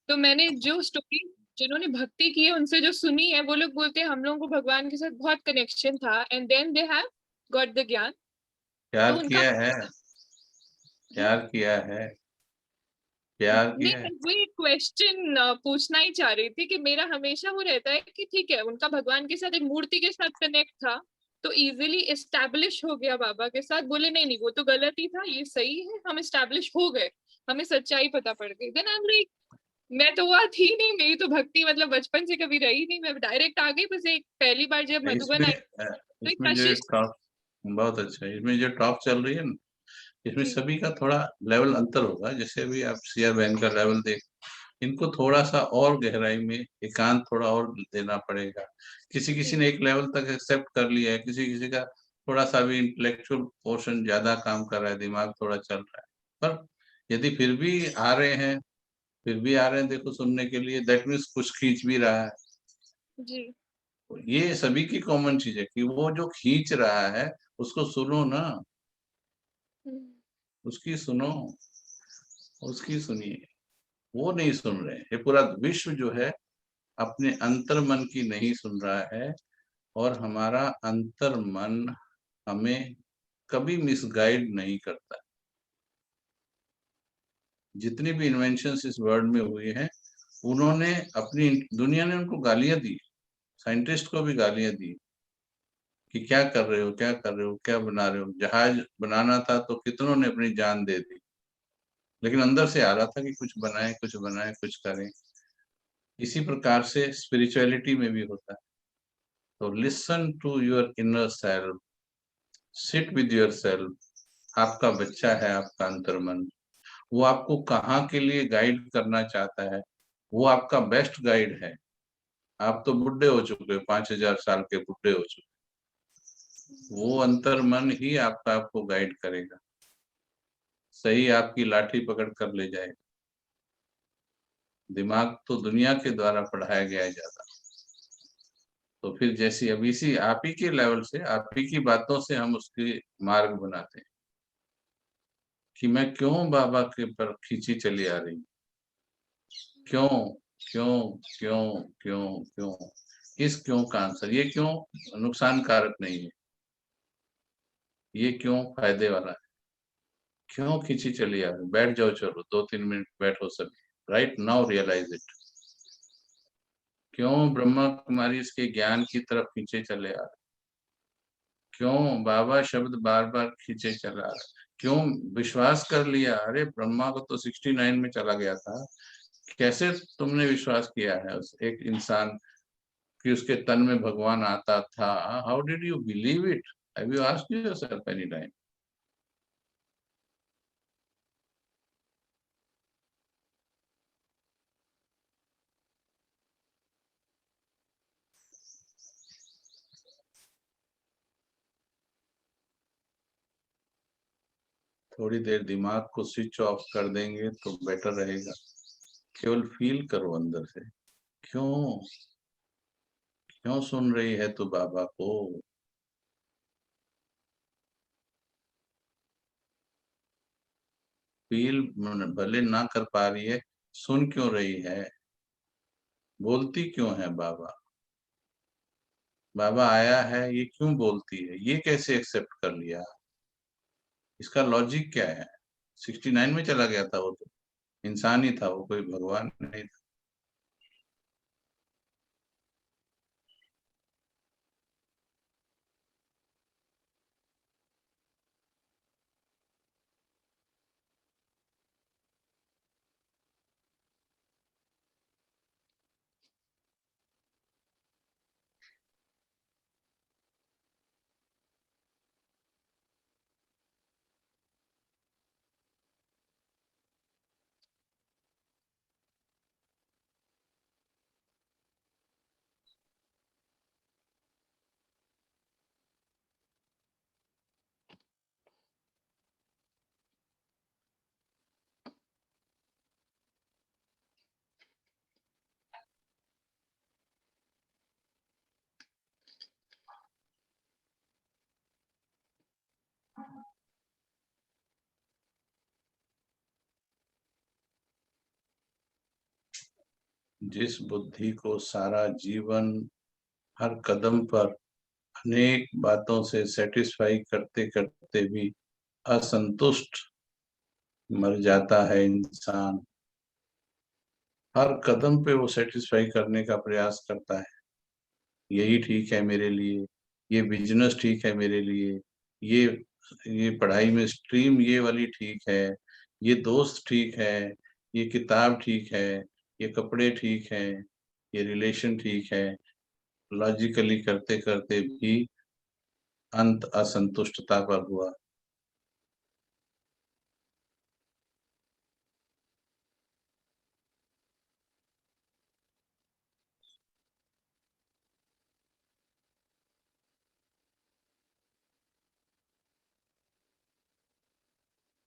तो मैंने जो स्टोरी जिन्होंने भक्ति की है उनसे जो सुनी है, वो लोग बोलते हैं हम लोगों को भगवान के साथ बहुत कनेक्शन था, and then they have got the gyan. प्यार तो उनका किया है, प्यार किया है, प्यार नहीं, किया है। मैं वही क्वेश्चन पूछना ही चाह रही थी कि मेरा हमेशा वो रहता है कि ठीक है, उनका भगवान के साथ एक मूर्ति के साथ कनेक्ट था, तो इजीली एस्टैब्लिश हो गया बाबा के साथ। बोले नहीं नहीं, वो तो गलत ही था, ये सही है, हम एस्टैब्लिश हो गए। हमें सच्चाई पता पड़ गई। देन आई एम लाइक, मैं तो वहाँ थी नहीं, मेरी तो भक्ति मतलब बचपन से कभी रही नहीं, मैं डायरेक्ट आ गई। बस एक पहली बार जब मधुबन आई तो एक इसमें जो कशिश। टॉप, बहुत अच्छा है, इसमें जो टॉप चल रही है ना, इसमें जी सभी का थोड़ा लेवल अंतर होगा। जैसे अभी आप सिया बहन का लेवल देख, इनको थोड़ा सा और गहराई में एकांत थोड़ा और देना पड़ेगा। किसी किसी ने एक लेवल तक एक्सेप्ट कर लिया है, किसी किसी का थोड़ा सा भी इंटेलेक्चुअल पोर्शन ज्यादा काम कर रहा है, दिमाग थोड़ा चल रहा है। पर यदि फिर भी आ रहे हैं देखो सुनने के लिए, दैट मीन्स कुछ खींच भी रहा है। जी ये सभी की कॉमन चीज है कि वो जो खींच रहा है उसको सुनो ना, उसकी सुनो, उसकी सुनिए। वो नहीं सुन रहे। ये पूरा विश्व जो है अपने अंतर मन की नहीं सुन रहा है, और हमारा अंतर मन हमें कभी मिसगाइड नहीं करता। जितनी भी इन्वेंशंस इस वर्ल्ड में हुई हैं, उन्होंने अपनी, दुनिया ने उनको गालियां दी, साइंटिस्ट को भी गालियां दी कि क्या कर रहे हो, क्या कर रहे हो, क्या बना रहे हो। जहाज बनाना था तो कितनों ने अपनी जान दे दी, लेकिन अंदर से आ रहा था कि कुछ बनाए, कुछ बनाए, कुछ करें। इसी प्रकार से स्पिरिचुअलिटी में भी होता है। तो listen to your inner self, sit with your self. आपका बच्चा है, आपका अंतर्मन, वो आपको कहाँ के लिए गाइड करना चाहता है, वो आपका बेस्ट गाइड है। आप तो बुढ़े हो चुके हो, 5000 साल के बुढ़े हो चुके, वो अंतर्मन ही आपको गाइड करेगा, सही आपकी लाठी पकड़ कर ले जाएगा। दिमाग तो दुनिया के द्वारा पढ़ाया गया है ज्यादा। तो फिर जैसी अब इसी आप ही के लेवल से, आप ही की बातों से हम उसके मार्ग बनाते हैं कि मैं क्यों बाबा के पर खींची चली आ रही हूँ, क्यों क्यों क्यों क्यों क्यों। इस क्यों का आंसर, ये क्यों नुकसान कारक नहीं है, ये क्यों फायदे वाला है, क्यों खींची चली आ रही। बैठ जाओ, चलो 2-3 मिनट बैठो सभी, राइट नाउ रियलाइज इट। क्यों ब्रह्मा कुमारी इसके ज्ञान की तरफ खींचे चले आ रहे, क्यों बाबा शब्द बार बार खींचे चला रहा, क्यों विश्वास कर लिया। अरे ब्रह्मा को तो 69 में चला गया था, कैसे तुमने विश्वास किया है उस एक इंसान कि उसके तन में भगवान आता था। How did you believe it, have you asked yourself any time. थोड़ी देर दिमाग को स्विच ऑफ कर देंगे तो बेटर रहेगा। केवल फील करो अंदर से, क्यों क्यों सुन रही है तू बाबा को। फील, भले ना कर पा रही है, सुन क्यों रही है, बोलती क्यों है बाबा। बाबा आया है, ये क्यों बोलती है, ये कैसे एक्सेप्ट कर लिया, इसका लॉजिक क्या है। 69 में चला गया था वो तो इंसान ही था, वो कोई भगवान नहीं था। जिस बुद्धि को सारा जीवन हर कदम पर अनेक बातों से सेटिस्फाई करते करते भी असंतुष्ट मर जाता है इंसान, हर कदम पे वो सेटिस्फाई करने का प्रयास करता है। यही ठीक है मेरे लिए, ये बिजनेस ठीक है मेरे लिए, ये पढ़ाई में स्ट्रीम ये वाली ठीक है, ये दोस्त ठीक है, ये किताब ठीक है, ये कपड़े ठीक है, ये रिलेशन ठीक है, लॉजिकली करते करते भी अंत असंतुष्टता पर हुआ।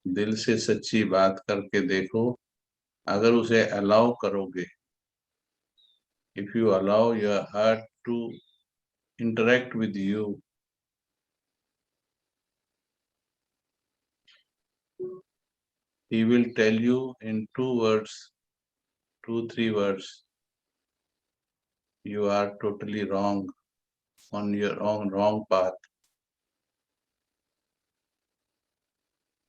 दिल से सच्ची बात करके देखो, अगर उसे अलाउ करोगे, if you allow your heart to interact with you, he will tell you in 2 words, 2-3 words, you are totally wrong, on your own wrong path।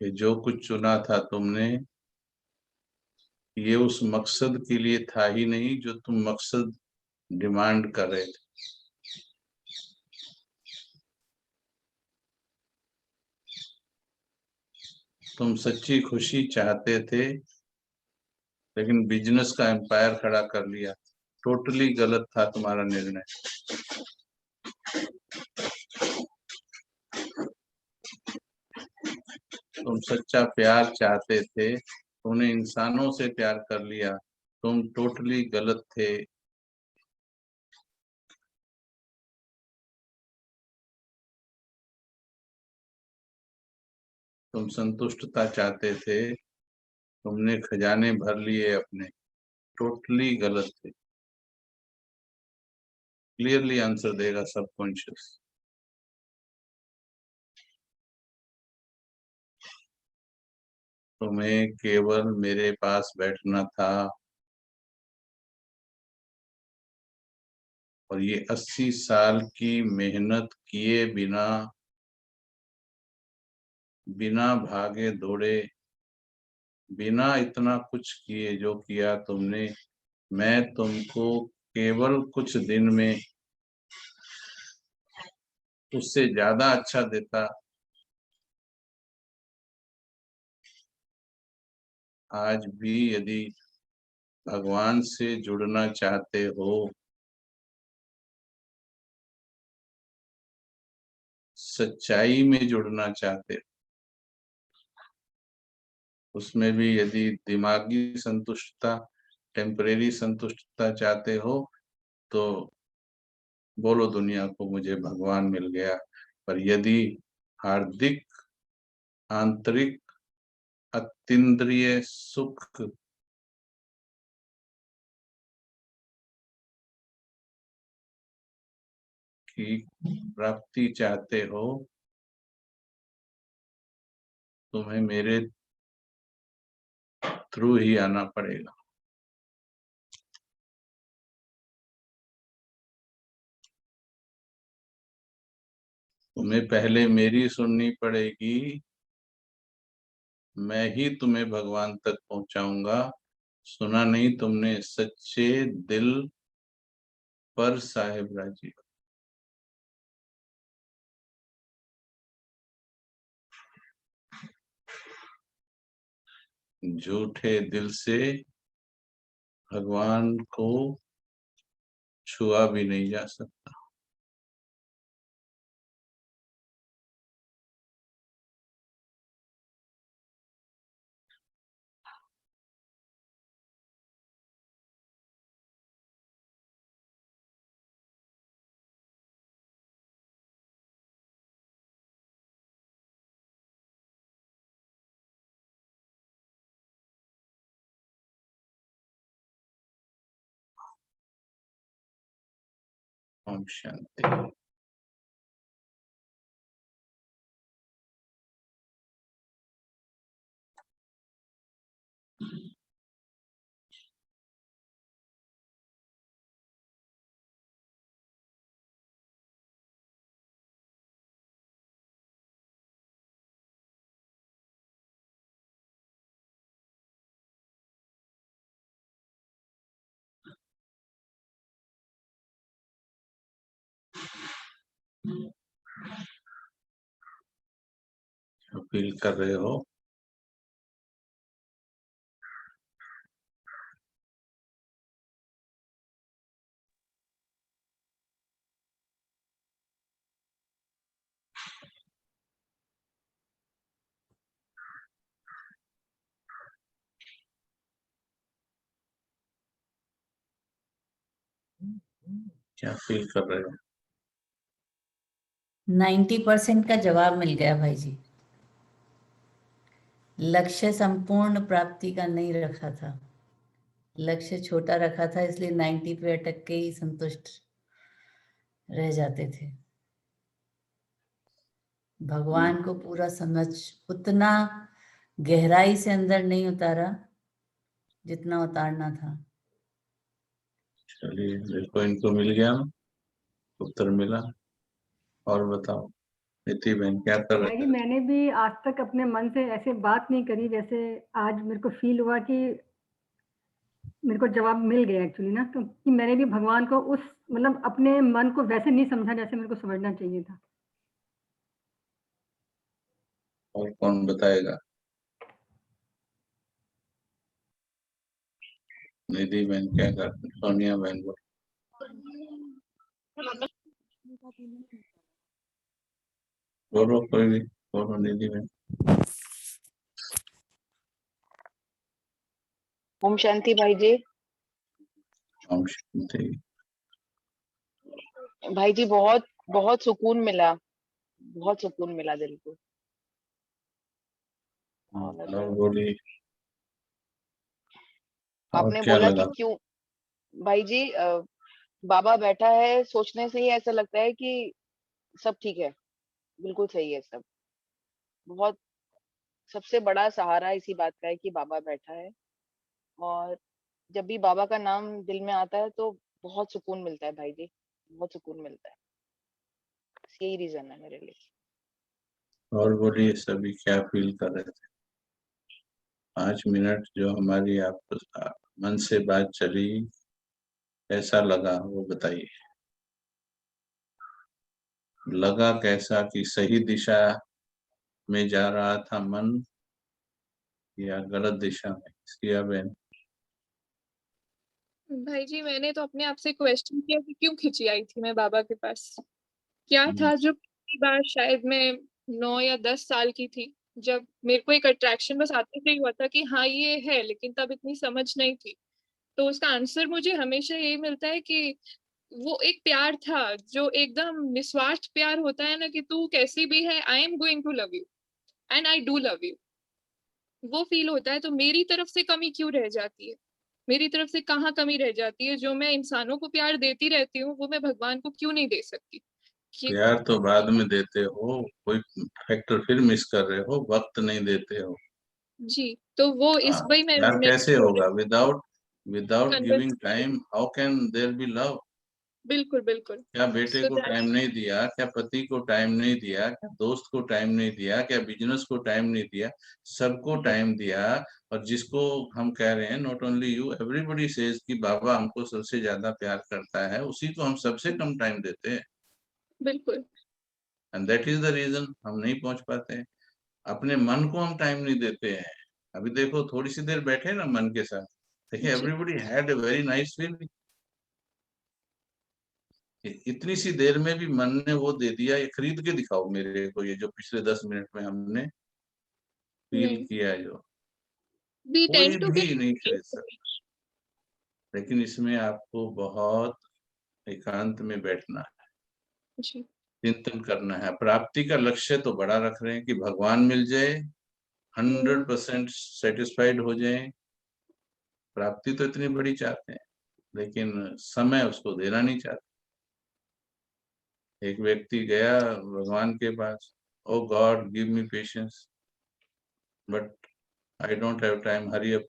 ये जो कुछ चुना था तुमने, ये उस मकसद के लिए था ही नहीं जो तुम मकसद डिमांड कर रहे थे। तुम सच्ची खुशी चाहते थे, लेकिन बिजनेस का एम्पायर खड़ा कर लिया। टोटली गलत था तुम्हारा निर्णय। तुम सच्चा प्यार चाहते थे, तुमने इंसानों से प्यार कर लिया। तुम टोटली गलत थे। तुम संतुष्टता चाहते थे, तुमने खजाने भर लिए अपने। टोटली गलत थे। क्लियरली आंसर देगा सबकॉन्शियस। तुम्हें केवल मेरे पास बैठना था, और ये 80 साल की मेहनत किए बिना, बिना भागे दौड़े, बिना इतना कुछ किए जो किया तुमने, मैं तुमको केवल कुछ दिन में उससे ज्यादा अच्छा देता। आज भी यदि भगवान से जुड़ना चाहते हो, सच्चाई में जुड़ना चाहते हो, उसमें भी यदि दिमागी संतुष्टता, टेम्परेरी संतुष्टता चाहते हो, तो बोलो दुनिया को मुझे भगवान मिल गया। पर यदि हार्दिक, आंतरिक, अतीन्द्रिय सुख की प्राप्ति चाहते हो, तुम्हें मेरे थ्रू ही आना पड़ेगा। तुम्हें पहले मेरी सुननी पड़ेगी, मैं ही तुम्हें भगवान तक पहुंचाऊंगा। सुना नहीं तुमने सच्चे दिल पर साहिब राजी। झूठे दिल से भगवान को छुआ भी नहीं जा सकता। ओम शांति। फील कर रहे हो क्या फील कर रहे हो? 90% का जवाब मिल गया भाई जी। लक्ष्य संपूर्ण प्राप्ति का नहीं रखा था, लक्ष्य छोटा रखा था, इसलिए 90 पे अटक के ही संतुष्ट रह जाते थे। भगवान को पूरा समझ उतना गहराई से अंदर नहीं उतारा जितना उतारना था। चलिए, देखो इनको मिल गया, उत्तर मिला। और बताओ नीति बहन क्या कर रहे भाई जी थे? मैंने भी आज तक अपने मन से ऐसे बात नहीं करी जैसे आज मेरे को फील हुआ कि मेरे को जवाब मिल गया एक्चुअली ना, क्योंकि मैंने भी भगवान को उस मतलब अपने मन को वैसे नहीं समझा जैसे मेरे को समझना चाहिए था। और कौन बताएगा? निधि बहन क्या करते? सोनिया बहन को बोलो, कोई भी बोलो। निधि बहन। ओम शांति भाई जी। ओम शांति। भाई जी बहुत बहुत सुकून मिला, बहुत सुकून मिला दिल को। और बोली, और आपने क्या बोला लगा? कि क्यों भाई जी बाबा बैठा है, सोचने से ही ऐसा लगता है कि सब ठीक है, बिल्कुल सही है सब। बहुत सबसे बड़ा सहारा इसी बात का है कि बाबा बैठा है, और जब भी बाबा का नाम दिल में आता है तो बहुत सुकून मिलता है भाई जी, बहुत सुकून मिलता है। यही रीजन है मेरे लिए। और बोलिए, सभी क्या फील कर रहे थे? 5 मिनट जो हमारी आपस मन से बात चली, कैसा लगा वो बताइए। लगा कैसा कि सही दिशा में जा रहा था मन, या गलत दिशा में? सिया बहन। भाई जी मैंने तो अपने आप से क्वेश्चन किया कि क्यों खिंची आई थी मैं बाबा के पास। क्या था जो पहली बार शायद मैं 9 या 10 साल की थी, जब मेरे को एक अट्रैक्शन बस आते से ही हुआ था कि हाँ ये है, लेकिन तब इतनी समझ नहीं थी। तो उसका आंसर मुझे हमेशा यही मिलता है कि वो एक प्यार था जो एकदम निस्वार्थ प्यार होता है ना, कि तू कैसी भी है, I am going to love you and I do love you. वो फील होता है। तो मेरी तरफ से कमी क्यों रह जाती है, मेरी तरफ से कहाँ कमी रह जाती है? जो मैं इंसानों को प्यार देती रहती हूँ वो मैं भगवान को क्यों नहीं दे सकती? कि प्यार तो बाद में देते हो, कोई फैक्टर फिर मिस कर रहे हो, वक्त नहीं देते हो। जी, तो वो हाँ, इस वही मैं प्यार नेक्स्ट कैसे बोल रही होगा? Without without giving conversation. Time how can there be love? बिल्कुल बिल्कुल। क्या बेटे सो को दैट टाइम नहीं दिया? क्या पति को टाइम नहीं दिया? क्या दोस्त को टाइम नहीं दिया? क्या बिजनेस को टाइम नहीं दिया? सबको टाइम दिया। और जिसको हम कह रहे हैं, not only you, everybody says कि बाबा हमको सबसे ज्यादा प्यार करता है, उसी को हम सबसे कम टाइम देते हैं। बिल्कुल and that is the reason हम नहीं पहुंच पाते हैं। अपने मन को हम टाइम नहीं देते हैं। अभी देखो, थोड़ी सी देर बैठे ना मन के साथ, देखिए जी everybody had a very nice feeling. इतनी सी देर में भी मन ने वो दे दिया। ये खरीद के दिखाओ मेरे को, ये जो पिछले 10 मिनट में हमने फील नहीं, किया है, जो वी कोई टेंड टू भी नहीं खरीद सकता। गेट। लेकिन इसमें आपको बहुत एकांत में बैठना है, जी चिंतन करना है। प्राप्ति का लक्ष्य तो बड़ा रख रहे हैं कि भगवान मिल जाए, 100% सेटिस्फाइड हो जाए। प्राप्ति तो इतनी बड़ी चाहते हैं, लेकिन समय उसको देना नहीं चाहते। एक व्यक्ति गया भगवान के पास, oh God give me patience, but I don't have time, hurry up.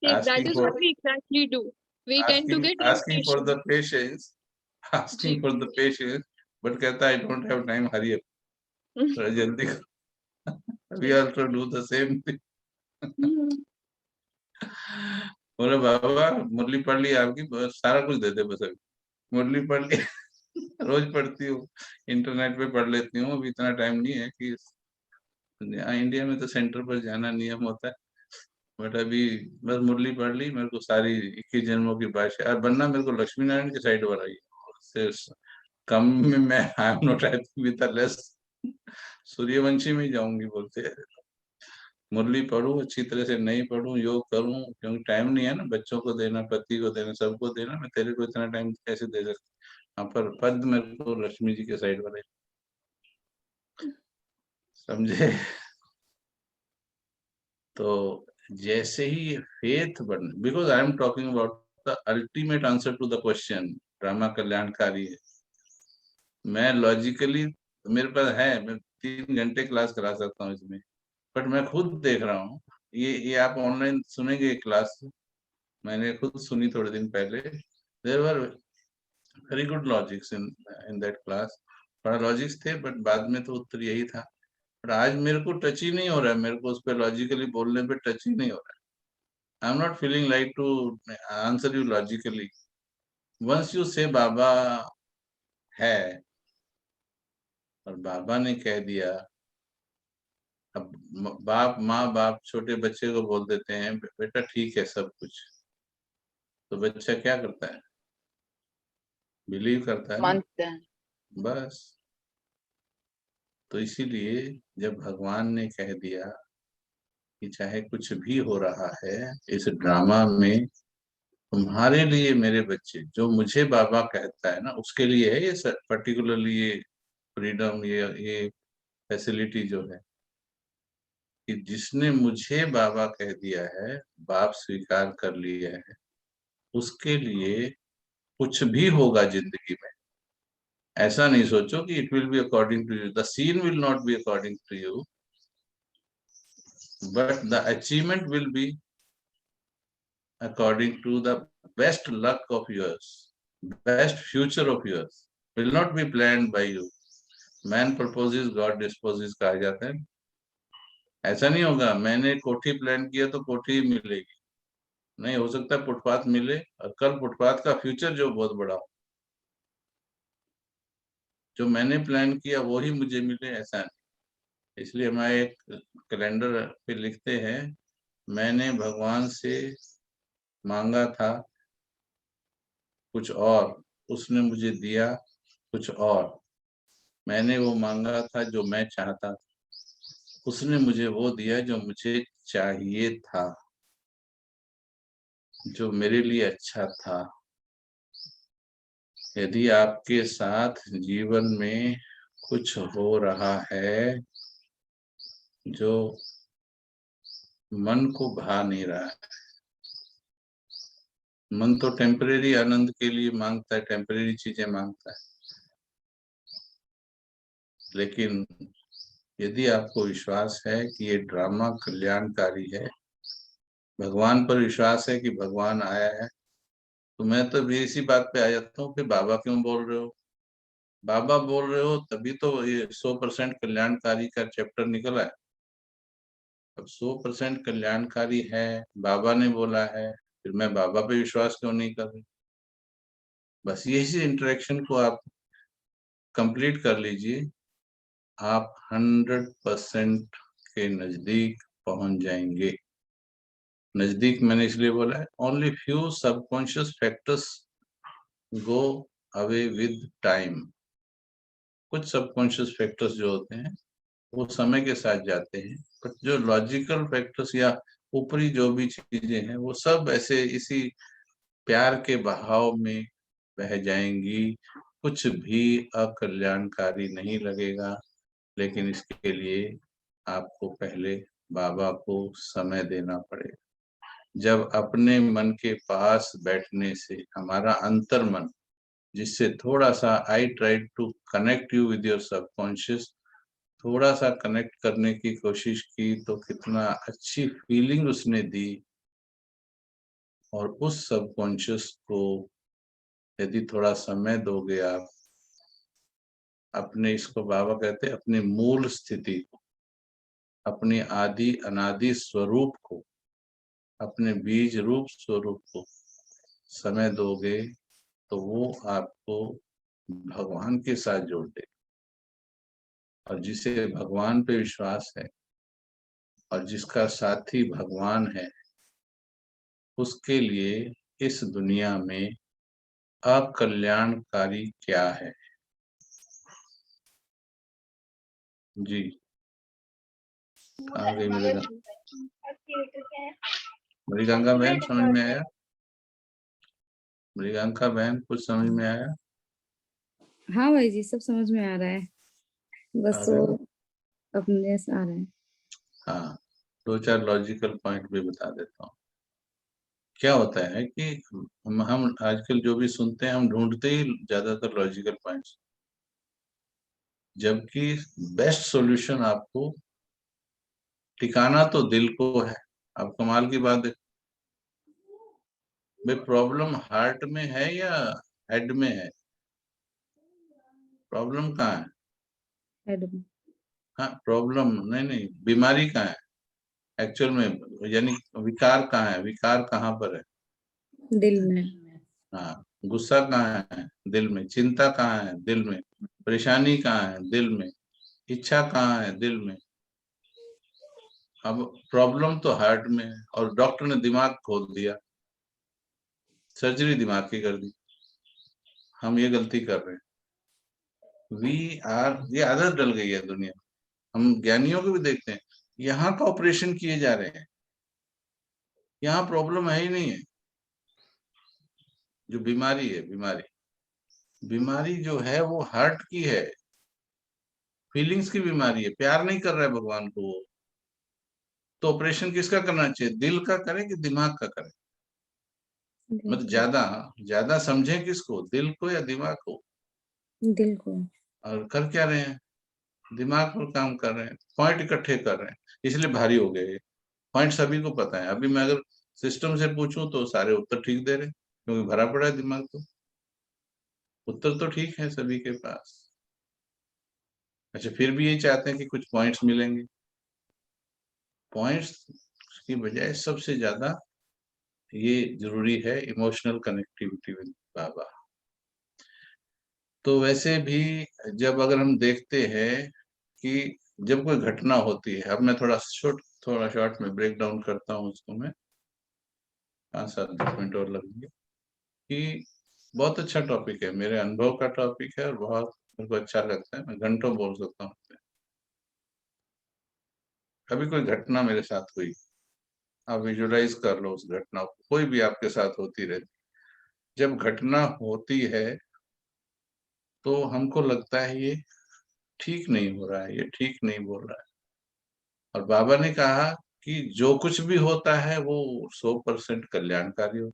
That asking is for what we exactly do. We tend to get asking for impatient. the patience, जी asking for the patience, but कहता I don't have time, hurry up, थोड़ा जल्दी करो। we also do the same thing। बोले बाबा मुरली पढ़ ली आपकी, बस सारा कुछ दे दे, बस अभी मुरली पढ़ ली। रोज पढ़ती हूँ, इंटरनेट पे पढ़ लेती हूँ। अभी इतना टाइम नहीं है कि यहाँ इंडिया में तो सेंटर पर जाना नियम होता है। बट अभी बस मुरली पढ़ ली, मेरे को सारी 21 जन्मों की भाषा। और बनना मेरे को लक्ष्मी नारायण की साइड वाला ही है। उससे कम में मैं आई am not happy with the less. Suryavanshi में ही जाऊंगी बोलते हैं। मुरली पढ़ूं अच्छी तरह से, नहीं पढ़ूं योग करूं, क्योंकि टाइम नहीं है ना, बच्चों को देना, पति को देना, सबको देना, मैं तेरे को इतना टाइम कैसे दे सकता। हाँ, पर पद मेरे को लक्ष्मी जी के साइड वाले, समझे। तो जैसे ही फेथ बढ़, because I am talking about the ultimate answer to the question, drama कल्याणकारी है। मैं लॉजिकली, मेरे पास है, मैं 3 घंटे क्लास करा सकता हूँ इसमें, बट मैं खुद देख रहा हूँ, ये आप ऑनलाइन सुनेंगे क्लास, मैंने खुद सुनी थोड़े दिन पहले। There were very good logics in that class, बड़ा लॉजिक्स थे, बट बाद में तो उत्तर यही था। बट आज मेरे को टच ही नहीं हो रहा है, मेरे को उस पर लॉजिकली बोलने पे टच ही नहीं हो रहा है। I am not feeling like to answer you logically. Once you say Baba है और बाबा ने कह दिया, अब माँ बाप छोटे बच्चे को बोल देते हैं बेटा ठीक है सब कुछ, तो बच्चा क्या करता है, बिलीव करता है ना, मानते हैं। बस। तो इसीलिए जब भगवान ने कह दिया कि चाहे कुछ भी हो रहा है इस ड्रामा में, तुम्हारे लिए मेरे बच्चे, जो मुझे बाबा कहता है ना, उसके लिए है ये पर्टिकुलरली ये फ्रीडम, ये फैसिलिटी जो है, कि जिसने मुझे बाबा कह दिया है, बाप स्वीकार कर लिया है, उसके लिए कुछ भी होगा जिंदगी में, ऐसा नहीं सोचो कि it will be according to you, the scene will not be according to you, but the achievement will be according to the best luck of yours, best future of yours, will not be planned by you. Man proposes, God disposes कहा जाता है। ऐसा नहीं होगा मैंने कोठी plan किया तो कोठी ही मिलेगी, नहीं हो सकता फुटपाथ मिले, और कल फुटपाथ का फ्यूचर जो बहुत बड़ा हो, जो मैंने प्लान किया वो ही मुझे मिले, ऐसा नहीं। इसलिए हमारे एक कैलेंडर पे लिखते हैं, मैंने भगवान से मांगा था कुछ और, उसने मुझे दिया कुछ और, मैंने वो मांगा था जो मैं चाहता था, उसने मुझे वो दिया जो मुझे चाहिए था, जो मेरे लिए अच्छा था। यदि आपके साथ जीवन में कुछ हो रहा है जो मन को भा नहीं रहा है, मन तो टेम्परेरी आनंद के लिए मांगता है, टेम्परेरी चीजें मांगता है, लेकिन यदि आपको विश्वास है कि ये ड्रामा कल्याणकारी है, भगवान पर विश्वास है कि भगवान आया है, तो मैं तो भी इसी बात पे आ जाता हूँ कि बाबा क्यों बोल रहे हो, बाबा बोल रहे हो तभी तो ये 100% कल्याणकारी का चैप्टर निकला है। अब 100% कल्याणकारी है, बाबा ने बोला है, फिर मैं बाबा पे विश्वास क्यों नहीं कर रही। बस यही इंटरेक्शन को आप कंप्लीट कर लीजिए, आप 100% के नजदीक पहुंच जाएंगे। नजदीक मैंने इसलिए बोला है, only few subconscious factors go away with time. कुछ सबकॉन्शियस फैक्टर्स जो होते हैं वो समय के साथ जाते हैं, बट जो लॉजिकल फैक्टर्स या ऊपरी जो भी चीजें हैं वो सब ऐसे इसी प्यार के बहाव में बह जाएंगी। कुछ भी अकल्याणकारी नहीं लगेगा, लेकिन इसके लिए आपको पहले बाबा को समय देना पड़ेगा। जब अपने मन के पास बैठने से हमारा अंतर मन, जिससे थोड़ा सा I try to connect you with your subconscious, थोड़ा सा कनेक्ट करने की कोशिश की, तो कितना अच्छी फीलिंग उसने दी। और उस सबकॉन्शियस को यदि थोड़ा समय दोगे आप, अपने, इसको बाबा कहते हैं अपनी मूल स्थिति को, अपनी आदि अनादि स्वरूप को, अपने बीज रूप स्वरूप को समय दोगे, तो वो आपको भगवान के साथ जोड़ दे। और जिसे भगवान पे विश्वास है और जिसका साथी भगवान है, उसके लिए इस दुनिया में अकल्याणकारी क्या है। जी, कहाँ गई मेरे मृगंका बहन समझ में आया? मृगंका बहन कुछ समझ में आया? हाँ भाई जी, सब समझ में आ रहा है, बस आ रहा वो है? अपने से आ रहा है। हाँ, 2-4 लॉजिकल पॉइंट भी बता देता हूँ। क्या होता है कि हम आजकल जो भी सुनते हैं, हम ढूंढते ही ज्यादातर लॉजिकल पॉइंट्स, जबकि बेस्ट सॉल्यूशन आपको ठिकाना तो दिल को है। अब कमाल की बात है भाई, प्रॉब्लम हार्ट में है या हेड में है? प्रॉब्लम कहाँ है? हेड में। हाँ, प्रॉब्लम नहीं नहीं, बीमारी कहाँ है एक्चुअल में, यानी विकार कहाँ है? विकार कहाँ पर है? दिल में। हाँ, गुस्सा कहाँ है? दिल में। चिंता कहाँ है? दिल में। परेशानी कहाँ है? दिल में। इच्छा कहाँ है? दिल में। अब प्रॉब्लम तो हार्ट में है और डॉक्टर ने दिमाग खोल दिया, सर्जरी दिमाग की कर दी। हम ये गलती कर रहे हैं। ये आदत डल गई है दुनिया। हम ज्ञानियों को भी देखते हैं, यहाँ का ऑपरेशन किए जा रहे हैं, यहाँ प्रॉब्लम है ही नहीं है। जो बीमारी है, बीमारी जो है वो हार्ट की है, फीलिंग्स की बीमारी है। प्यार नहीं कर रहा है भगवान को वो, तो ऑपरेशन किसका करना चाहिए? दिल का करे कि दिमाग का करे? मतलब ज्यादा ज्यादा समझें किसको, दिल को या दिमाग को? दिल को। और कर क्या रहे हैं? दिमाग पर काम कर रहे हैं, पॉइंट इकट्ठे कर रहे हैं, इसलिए भारी हो गए। पॉइंट सभी को पता है। अभी मैं अगर सिस्टम से पूछूं तो सारे उत्तर ठीक दे रहे हैं, क्योंकि भरा पड़ा है दिमाग। तो उत्तर तो ठीक है सभी के पास। अच्छा, फिर भी ये चाहते हैं कि कुछ पॉइंट्स मिलेंगे। पॉइंट्स की बजाय सबसे ज्यादा ये जरूरी है इमोशनल कनेक्टिविटी विद बाबा। तो वैसे भी जब अगर हम देखते हैं कि जब कोई घटना होती है, अब मैं थोड़ा शॉर्ट में ब्रेक डाउन करता हूँ उसको। मैं 5-7 मिनट और लगेंगे कि बहुत अच्छा टॉपिक है, मेरे अनुभव का टॉपिक है और बहुत मेरे को अच्छा लगता है। मैं घंटों बोल सकता हूँ। कभी कोई घटना मेरे साथ हुई, आप विजुलाइज कर लो उस घटना को, कोई भी आपके साथ होती रहती। जब घटना होती है तो हमको लगता है ये ठीक नहीं हो रहा है, ये ठीक नहीं बोल रहा है। और बाबा ने कहा कि जो कुछ भी होता है वो 100% कल्याणकारी हो।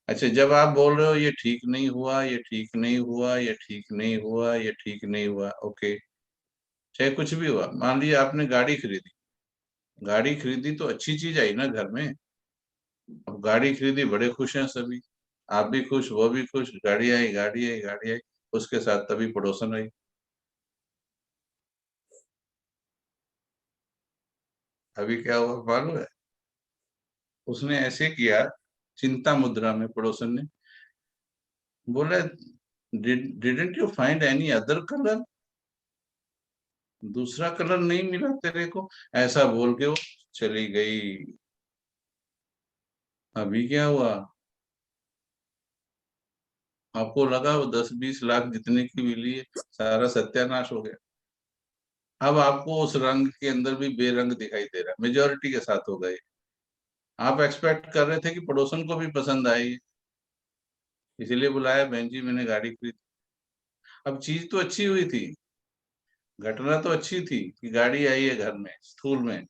अच्छा, जब आप बोल रहे हो ये ठीक नहीं हुआ, ये ठीक नहीं हुआ, ये ठीक नहीं हुआ, ये ठीक नहीं हुआ, ओके, चाहे कुछ भी हुआ। मान लीजिए आपने गाड़ी खरीदी तो अच्छी चीज आई ना घर में। अब गाड़ी खरीदी, बड़े खुश हैं सभी, आप भी खुश, वो भी खुश, गाड़ी आई, गाड़ी आई, गाड़ी आई। उसके साथ तभी पड़ोसन आई। अभी क्या हुआ मालूम है? उसने ऐसे किया, चिंता मुद्रा में पड़ोसन ने बोला, didn't you find any other colour? दूसरा कलर नहीं मिला तेरे को? ऐसा बोल के वो चली गई। अभी क्या हुआ? आपको लगा वो 10-20 लाख जितने की मिली है, सारा सत्यानाश हो गया। अब आपको उस रंग के अंदर भी बेरंग दिखाई दे रहा है, मेजोरिटी के साथ हो गए। आप एक्सपेक्ट कर रहे थे कि पड़ोसन को भी पसंद आएगी, इसीलिए बुलाया, बहन जी मैंने गाड़ी खरीदी। अब चीज तो अच्छी हुई थी, घटना तो अच्छी थी कि गाड़ी आई है घर में, स्थूल में।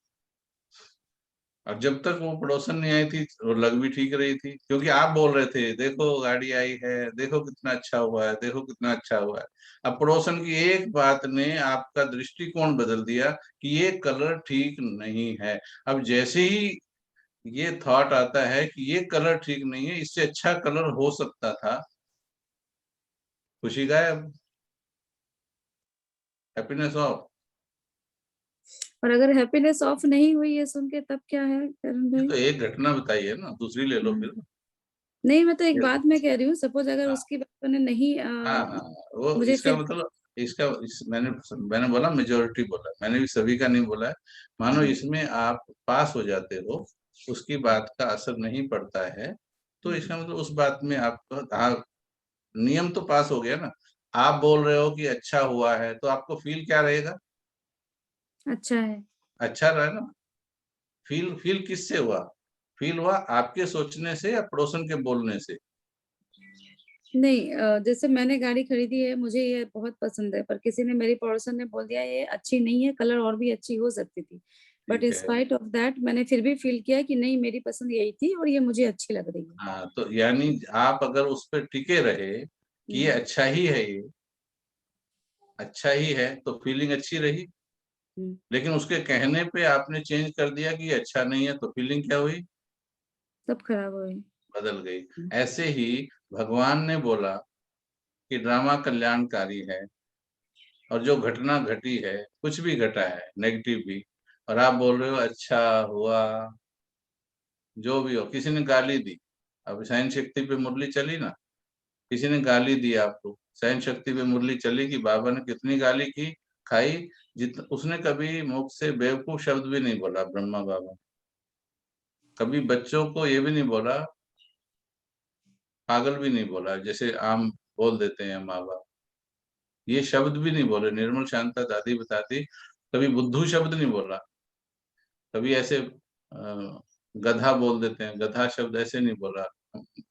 और जब तक वो पड़ोसन नहीं आई थी वो लग भी ठीक रही थी, क्योंकि आप बोल रहे थे देखो गाड़ी आई है, देखो कितना अच्छा हुआ है, देखो कितना अच्छा हुआ है। अब पड़ोसन की एक बात ने आपका दृष्टिकोण बदल दिया कि ये कलर ठीक नहीं है। अब जैसे ही ये थॉट आता है कि ये कलर ठीक नहीं है, इससे अच्छा कलर हो सकता था, खुशी गायब, हैप्पीनेस ऑफ। और अगर हैप्पीनेस ऑफ नहीं हुई है सुन के, तब क्या है करण भाई? तो एक घटना बताई है ना, दूसरी ले लो फिर। नहीं, मैं तो एक बात मैं कह रही हूँ, सपोज अगर हाँ उसकी बातों ने नहीं हाँ हाँ, वो मुझे इसका फिर मतलब, मैंने बोला मेजोरिटी बोला, मैंने भी सभी का नहीं बोला है। मानो इसमें आप पास हो जाते हो, उसकी बात का असर नहीं पड़ता है, तो इसका मतलब उस बात में आपका, हाँ, नियम तो पास हो गया ना। आप बोल रहे हो कि अच्छा हुआ है, तो आपको फील क्या रहेगा? अच्छा है। अच्छा रहा ना। फील किससे हुआ? फील हुआ आपके सोचने से या पड़ोसन के बोलने से? नहीं, जैसे मैंने गाड़ी खरीदी है, मुझे ये बहुत पसंद है, पर किसी ने, मेरी पड़ोसन ने बोल दिया ये अच्छी नहीं है, कलर और भी अच्छी हो सकती थी, बट ठीक इन है। स्पाइट ऑफ दैट मैंने फिर भी फील किया कि नहीं, मेरी पसंद यही थी और ये मुझे अच्छी लग रही है। हाँ, तो यानी आप अगर उस पर टिके रहे कि ये अच्छा ही है, ये अच्छा ही है, तो फीलिंग अच्छी रही। लेकिन उसके कहने पे आपने चेंज कर दिया कि ये अच्छा नहीं है, तो फीलिंग क्या हुई? सब खराब हो गई। बदल गई। ऐसे ही भगवान ने बोला कि ड्रामा कल्याणकारी है, और जो घटना घटी है, कुछ भी घटा है नेगेटिव भी, और आप बोल रहे हो अच्छा हुआ, जो भी हो। किसी ने गाली दी, अब सहन शक्ति पे मुरली चली ना, किसी ने गाली दी आपको, सहन शक्ति पे मुरली चली कि बाबा ने कितनी गाली की, खाई। उसने कभी मुख से बेवकूफ शब्द भी नहीं बोला ब्रह्मा बाबा, कभी बच्चों को ये भी नहीं बोला, पागल भी नहीं बोला जैसे आम बोल देते हैं माँ बाप, ये शब्द भी नहीं बोले। निर्मल शांता दादी बताती, कभी बुद्धू शब्द नहीं बोला, कभी ऐसे गधा बोल देते हैं, गधा शब्द ऐसे नहीं बोला,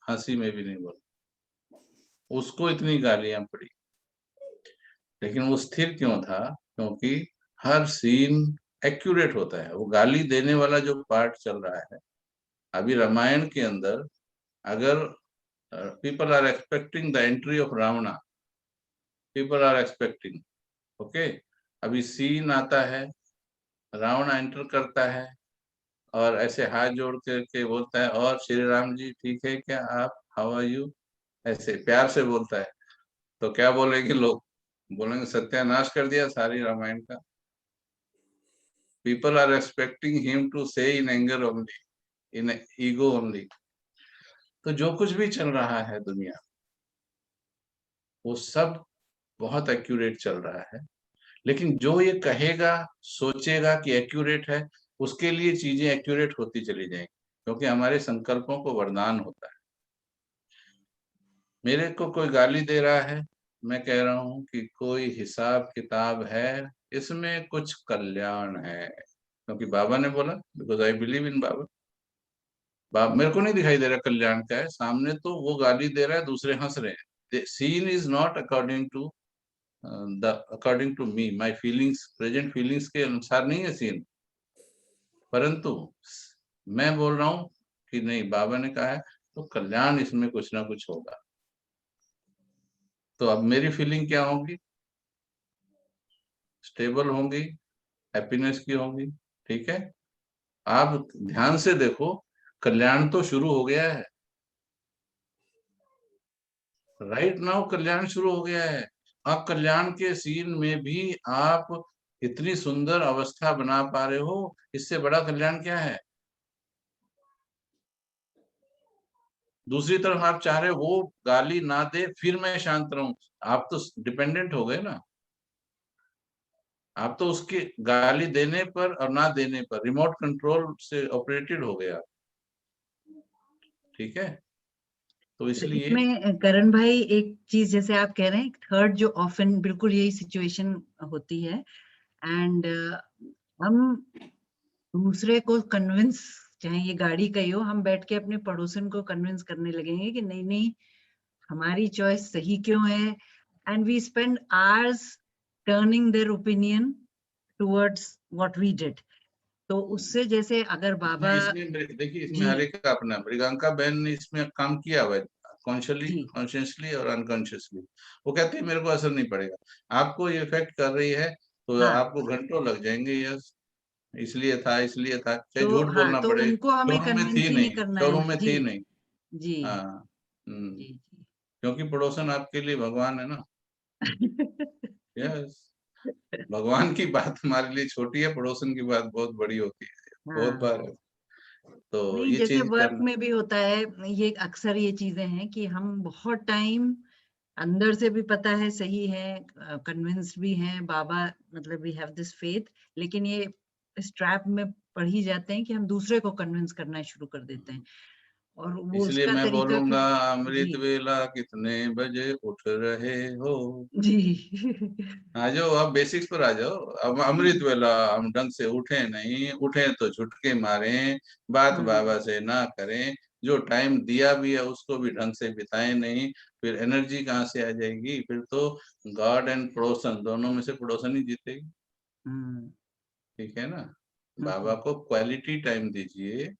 हंसी में भी नहीं बोला। उसको इतनी गालियां पड़ी, लेकिन वो स्थिर क्यों था? क्योंकि हर सीन एक्यूरेट होता है। वो गाली देने वाला जो पार्ट चल रहा है अभी रामायण के अंदर, अगर people are expecting the entry of Ravana, people are expecting, okay, अभी सीन आता है, रावण एंटर करता है और ऐसे हाथ जोड़ करके बोलता है, और श्री राम जी ठीक है क्या, आप हाउ आर यू, ऐसे प्यार से बोलता है। तो क्या बोलेंगे लोग? बोलेंगे सत्यानाश कर दिया सारी रामायण का। People are expecting him to see in anger only, in ego only. तो जो कुछ भी चल रहा है दुनिया, वो सब बहुत एक्यूरेट चल रहा है। लेकिन जो ये कहेगा, सोचेगा कि एक्यूरेट है, उसके लिए चीजें एक्यूरेट होती चली जाएंगी, क्योंकि हमारे संकल्पों को वरदान होता है। मेरे को कोई गाली दे रहा है, मैं कह रहा हूं कि कोई हिसाब किताब है, इसमें कुछ कल्याण है, क्योंकि बाबा ने बोला, बिकॉज आई बिलीव इन बाबा। मेरे को नहीं दिखाई दे रहा कल्याण क्या है सामने, तो वो गाली दे रहा है, दूसरे हंस रहे हैं। Scene is not according to according to me, my feelings, present feelings के अनुसार नहीं है सीन, परंतु मैं बोल रहा हूं कि नहीं, बाबा ने कहा है, तो कल्याण इसमें कुछ ना कुछ होगा। तो अब मेरी फीलिंग क्या होगी? स्टेबल होंगी, हैप्पीनेस की होंगी। ठीक है, आप ध्यान से देखो, कल्याण तो शुरू हो गया है, राइट नाउ कल्याण शुरू हो गया है। आप कल्याण के सीन में भी आप इतनी सुंदर अवस्था बना पा रहे हो, इससे बड़ा कल्याण क्या है? दूसरी तरफ आप चाह रहे हो वो गाली ना दे फिर मैं शांत रहूं, आप तो डिपेंडेंट हो गए ना। आप तो उसकी गाली देने पर और ना देने पर रिमोट कंट्रोल से ऑपरेटेड हो गया। ठीक है, तो इसलिए इसमें करण भाई एक चीज, जैसे आप कह रहे हैं थर्ड जो ऑफन बिल्कुल यही सिचुएशन होती है, एंड हम दूसरे को कन्विंस, चाहे ये गाड़ी का ही हो, हम बैठ के अपने पड़ोसन को कन्विंस करने लगेंगे कि नहीं नहीं हमारी चॉइस सही क्यों है, and we spend hours turning their opinion towards what we did. तो उससे जैसे अगर बाबा इसमें देखिए, इसमें हर एक का अपना, मृगांका बहन ने इसमें काम किया हुआ है, कॉन्शियसली और अनकॉन्शियसली। वो कहती है मेरे को असर नहीं पड़ेगा, आपको ये इफेक्ट कर रही है, तो हाँ, आपको घंटों लग जाएंगे, यस इसलिए था, इसलिए था, चाहे तो झूठ बोलना तो पड़े, उनको हमें शुरू में कन्विंस थी ही नहीं नहीं, करना शुरू है। में जी थी नहीं। जी हाँ, जी जी क्योंकि पड़ोसन आपके लिए भगवान है ना। यस, भगवान की बात हमारे लिए छोटी है, पड़ोसन की बात बहुत बड़ी होती है, बहुत हाँ, बार। तो नहीं ये जैसे चीज वर्क करना। में भी होता है, ये अक्सर ये चीजें हैं कि हम बहुत टाइम अंदर से भी पता है सही है, कन्विंस्ड भी हैं बाबा, मतलब वी हैव दिस फेथ, लेकिन ये इस ट्रैप में पड़ ही जाते हैं कि हम दूसरे को कन्विंस करना शुरू कर देते हैं। और वो इसलिए उसका मैं तरीका बोलूंगा फिर अमृत जी वेला कितने बजे उठ रहे हो। जी आ जाओ, आप बेसिक्स पर आ जाओ। अब अमृत वेला हम ढंग से उठे नहीं, उठे तो झुटके मारे, बात बाबा से ना करें, जो टाइम दिया भी है उसको भी ढंग से बिताए नहीं, फिर एनर्जी कहाँ से आ जाएगी? फिर तो गॉड एंड पड़ोसन दोनों में से पड़ोसन ही जीतेगी। हम्म, ठीक है ना? बाबा को क्वालिटी टाइम दीजिए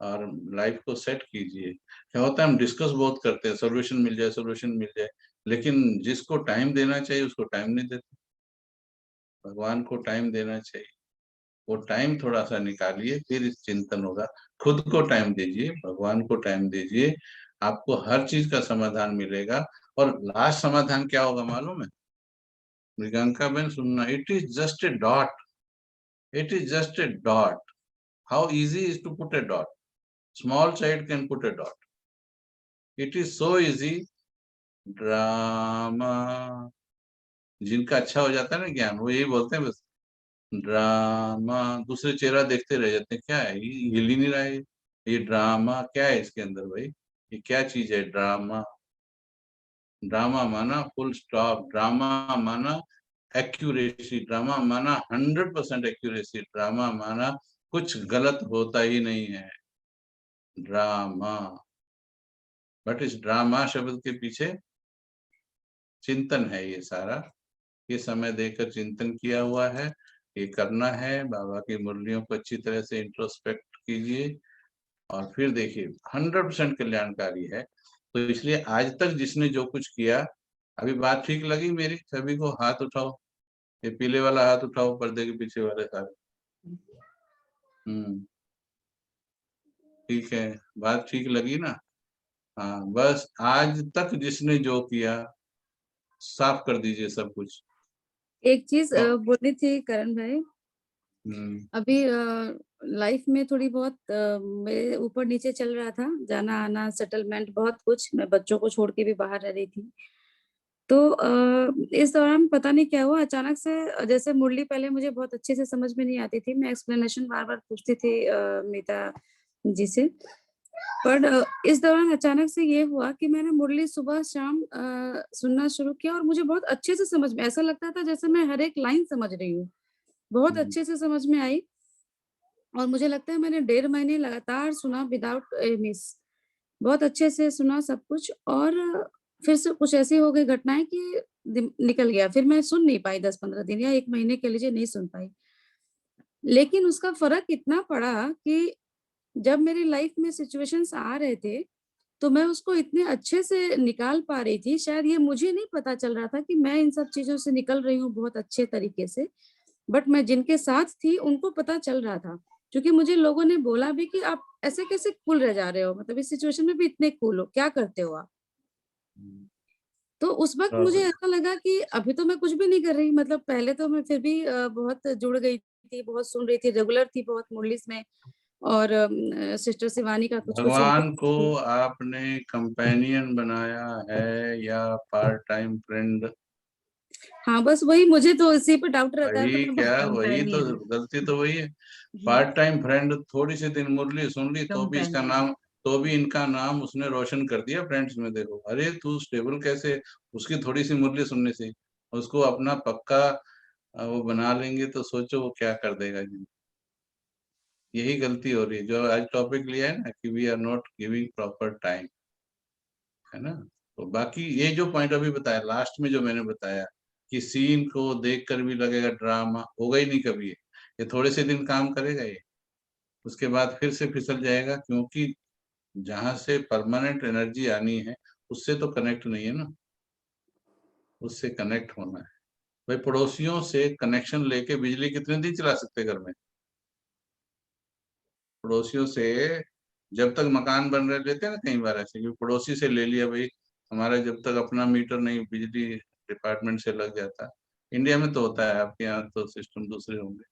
और लाइफ को सेट कीजिए। क्या होता है, हम डिस्कस बहुत करते हैं, सोल्यूशन मिल जाए, सोल्यूशन मिल जाए, लेकिन जिसको टाइम देना चाहिए उसको टाइम नहीं देते। भगवान को टाइम देना चाहिए, वो टाइम थोड़ा सा निकालिए, फिर इस चिंतन होगा। खुद को टाइम दीजिए, भगवान को टाइम दीजिए, आपको हर चीज का समाधान मिलेगा। और लास्ट समाधान क्या होगा मालूम है मृगंका बहन? सुनना, it is just a dot, it is just a dot. How easy is to put a dot, small child can put a dot, it is so easy. Drama, जिनका अच्छा हो जाता है ना ज्ञान, वो यही बोलते हैं बस, ड्रामा। दूसरे चेहरा देखते रह जाते हैं, क्या है ये, हिल ही नहीं रहा है ये ड्रामा, क्या है इसके अंदर भाई, ये क्या चीज है ड्रामा? ड्रामा माना फुल स्टॉप, ड्रामा माना एक्यूरेसी, ड्रामा माना 100% एक्यूरेसी, ड्रामा माना कुछ गलत होता ही नहीं है, ड्रामा। बट इस ड्रामा शब्द के पीछे चिंतन है ये सारा। ये समय देकर चिंतन किया हुआ है, ये करना है। बाबा की मुरलियों को अच्छी तरह से इंट्रोस्पेक्ट कीजिए और फिर देखिए 100% कल्याणकारी है। तो इसलिए आज तक जिसने जो कुछ किया, अभी बात ठीक लगी मेरी? सभी को हाथ उठाओ, ये पीले वाला हाथ उठाओ, पर्दे के पीछे वाले सारे। ठीक है, बात ठीक लगी ना? हाँ, बस आज तक जिसने जो किया साफ कर दीजिए सब कुछ। एक चीज तो, बोलनी थी करण भाई, अभी लाइफ में थोड़ी बहुत मेरे ऊपर नीचे चल रहा था, जाना आना, सेटलमेंट, बहुत कुछ। मैं बच्चों को छोड़ के भी बाहर रह रही थी। तो इस दौरान पता नहीं क्या हुआ, अचानक से जैसे मुरली पहले मुझे बहुत अच्छे से समझ में नहीं आती थी, मैं एक्सप्लेनेशन बार बार पूछती थी मीता जी से। पर इस दौरान अचानक से ये हुआ कि मैंने मुरली सुबह शाम सुनना शुरू किया और मुझे बहुत अच्छे से समझ में, ऐसा लगता था जैसे मैं हर एक लाइन समझ रही हूँ, बहुत अच्छे से समझ में आई। और मुझे लगता है मैंने 1.5 महीने लगातार सुना विदाउट मिस, बहुत अच्छे से सुना सब कुछ। और फिर से कुछ ऐसी हो गई घटनाएं कि निकल गया, फिर मैं सुन नहीं पाई 10-15 दिन या 1 महीने के लिए नहीं सुन पाई। लेकिन उसका फर्क इतना पड़ा कि जब मेरी लाइफ में सिचुएशंस आ रहे थे, तो मैं उसको इतने अच्छे से निकाल पा रही थी, शायद ये मुझे नहीं पता चल रहा था कि मैं इन सब चीज़ों से निकल रही हूँ बहुत अच्छे तरीके से। बट मैं जिनके साथ थी उनको पता चल रहा था, क्योंकि मुझे लोगों ने बोला भी कि आप ऐसे कैसे कूल रह जा रहे हो, मतलब इस सिचुएशन में भी इतने कूल हो, क्या करते हो आप? तो उस वक़्त मुझे ऐसा लगा कि अभी तो मैं कुछ भी नहीं कर रही, मतलब पहले तो मैं फिर भी बहुत जुड़ गई थी, बहुत सुन रही थी, रेगुलर थी बहुत मुरलीज़ में। और सिस्टर शिवानी का कुछ-कुछ सुनती भगवान को थी। आपने कंपेनियन बनाया है या पार्ट टाइम फ्रेंड? हाँ, बस वही मुझे तो इसी पे डाउट रहता है, तो वही मैं क्या, वही तो कंपेनियन गलती तो वही है। जी, पार्ट टाइम फ्रेंड, थोड़ी सी दिन मुरली सुन ली तो भी इसका कंपेनियन नाम, तो भी इनका नाम उसने रोशन कर दिया फ्रेंड्स में। देखो, अरे तू स्टेबल कैसे, उसकी थोड़ी सी मुरली सुनने से उसको अपना पक्का वो बना लेंगे, तो सोचो वो क्या कर देगा जी। यही गलती हो रही है जो आज टॉपिक लिया है ना, कि we are not giving proper time, है ना? तो बाकी ये जो पॉइंट अभी बताया लास्ट में, जो मैंने बताया कि सीन को देखकर भी लगेगा ड्रामा, होगा ही नहीं कभी ये थोड़े से दिन काम करेगा ये, उसके बाद फिर से फिसल जाएगा, क्योंकि जहां से परमानेंट एनर्जी आनी है उससे तो कनेक्ट नहीं है ना, उससे कनेक्ट होना है। भाई पड़ोसियों से कनेक्शन लेके बिजली कितने दिन चला सकते घर में? पड़ोसियों से जब तक मकान बन रहे, लेते हैं ना कई बार ऐसे, क्योंकि पड़ोसी से ले लिया भाई, हमारा जब तक अपना मीटर नहीं बिजली डिपार्टमेंट से लग जाता। इंडिया में तो होता है, आपके यहाँ तो सिस्टम दूसरे होंगे।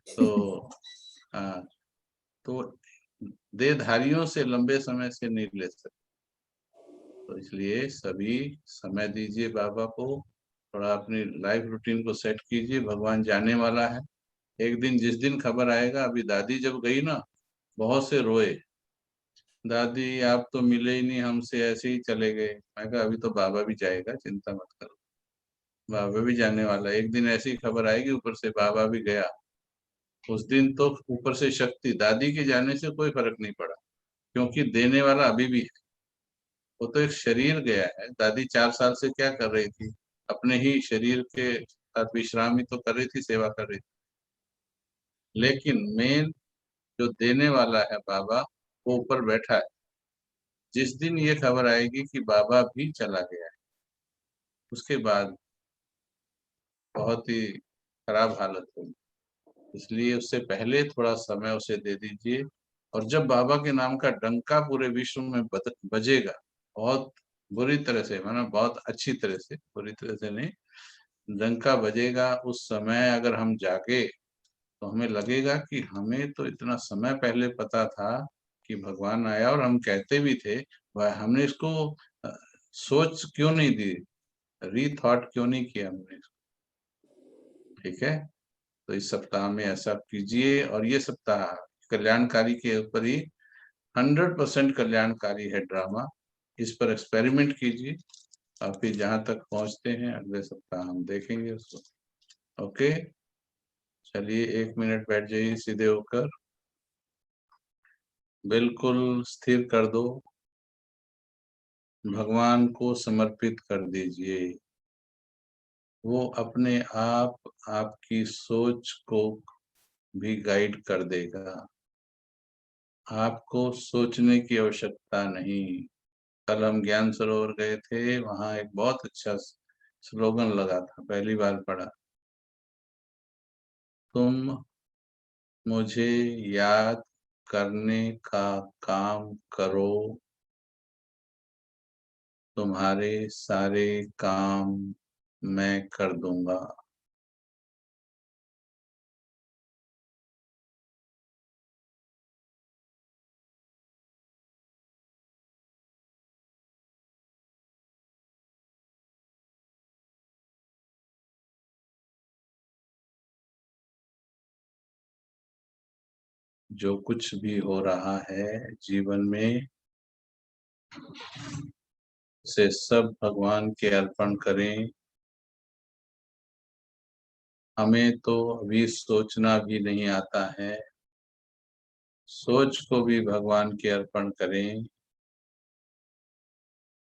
तो हाँ, तो देहधारियों से लंबे समय से नहीं ले सकते। तो इसलिए सभी समय दीजिए बाबा को, थोड़ा अपनी लाइफ रूटीन को सेट कीजिए, भगवान जाने वाला है। एक दिन, जिस दिन खबर आएगा, अभी दादी जब गई ना, बहुत से रोए, दादी आप तो मिले ही नहीं हमसे, ऐसे ही चले गए। मैं कहा अभी तो बाबा भी जाएगा, चिंता मत करो, बाबा भी जाने वाला है। एक दिन ऐसी खबर आएगी ऊपर से बाबा भी गया। उस दिन तो ऊपर से शक्ति, दादी के जाने से कोई फर्क नहीं पड़ा, क्योंकि देने वाला अभी भी है। वो तो एक शरीर गया है। दादी 4 साल से क्या कर रही थी, अपने ही शरीर के साथ विश्राम ही तो कर रही थी, सेवा कर रही थी। लेकिन मेन जो देने वाला है बाबा, वो ऊपर बैठा है। जिस दिन ये खबर आएगी कि बाबा भी चला गया है, उसके बाद बहुत ही खराब हालत होगी। इसलिए उससे पहले थोड़ा समय उसे दे दीजिए। और जब बाबा के नाम का डंका पूरे विश्व में बजेगा, बहुत बुरी तरह से, माना बहुत अच्छी तरह से, बुरी तरह से नहीं, डंका बजेगा, उस समय अगर हम जागे तो हमें लगेगा कि हमें तो इतना समय पहले पता था कि भगवान आया, और हम कहते भी थे, वह हमने इसको सोच क्यों नहीं दी, रीथॉट क्यों नहीं किया हमने। ठीक है, तो इस सप्ताह में ऐसा कीजिए। और ये सप्ताह कल्याणकारी के ऊपर ही 100% कल्याणकारी है ड्रामा। इस पर एक्सपेरिमेंट कीजिए और फिर जहां तक पहुंचते हैं अगले सप्ताह हम देखेंगे उसको। ओके, चलिए 1 मिनट बैठ जाइए सीधे होकर, बिल्कुल स्थिर कर दो, भगवान को समर्पित कर दीजिए। वो अपने आप आपकी सोच को भी गाइड कर देगा, आपको सोचने की आवश्यकता नहीं। कल हम ज्ञान सरोवर गए थे, वहां एक बहुत अच्छा स्लोगन लगा था, पहली बार पढ़ा, तुम मुझे याद करने का काम करो, तुम्हारे सारे काम मैं कर दूंगा। जो कुछ भी हो रहा है जीवन में, से सब भगवान के अर्पण करें। हमें तो अभी सोचना भी नहीं आता है, सोच को भी भगवान के अर्पण करें,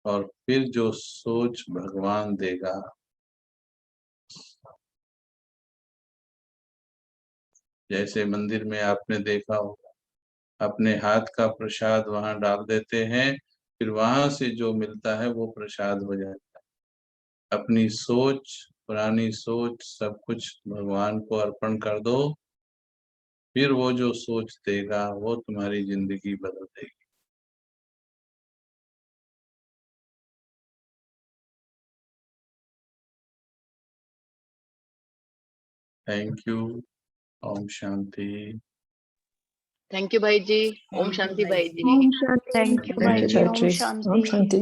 और फिर जो सोच भगवान देगा, जैसे मंदिर में आपने देखा होगा, अपने हाथ का प्रसाद वहां डाल देते हैं, फिर वहां से जो मिलता है वो प्रसाद हो जाता है। अपनी सोच, पुरानी सोच, सब कुछ भगवान को अर्पण कर दो, फिर वो जो सोच देगा वो तुम्हारी जिंदगी बदल देगी। Thank you. Om Shanti. Thank you भाई जी। ओम Thank you, शांति भाई भाई जी। जी। ओम शांति। थैंक यू भाई जी, ओम ओम शांति। शांति।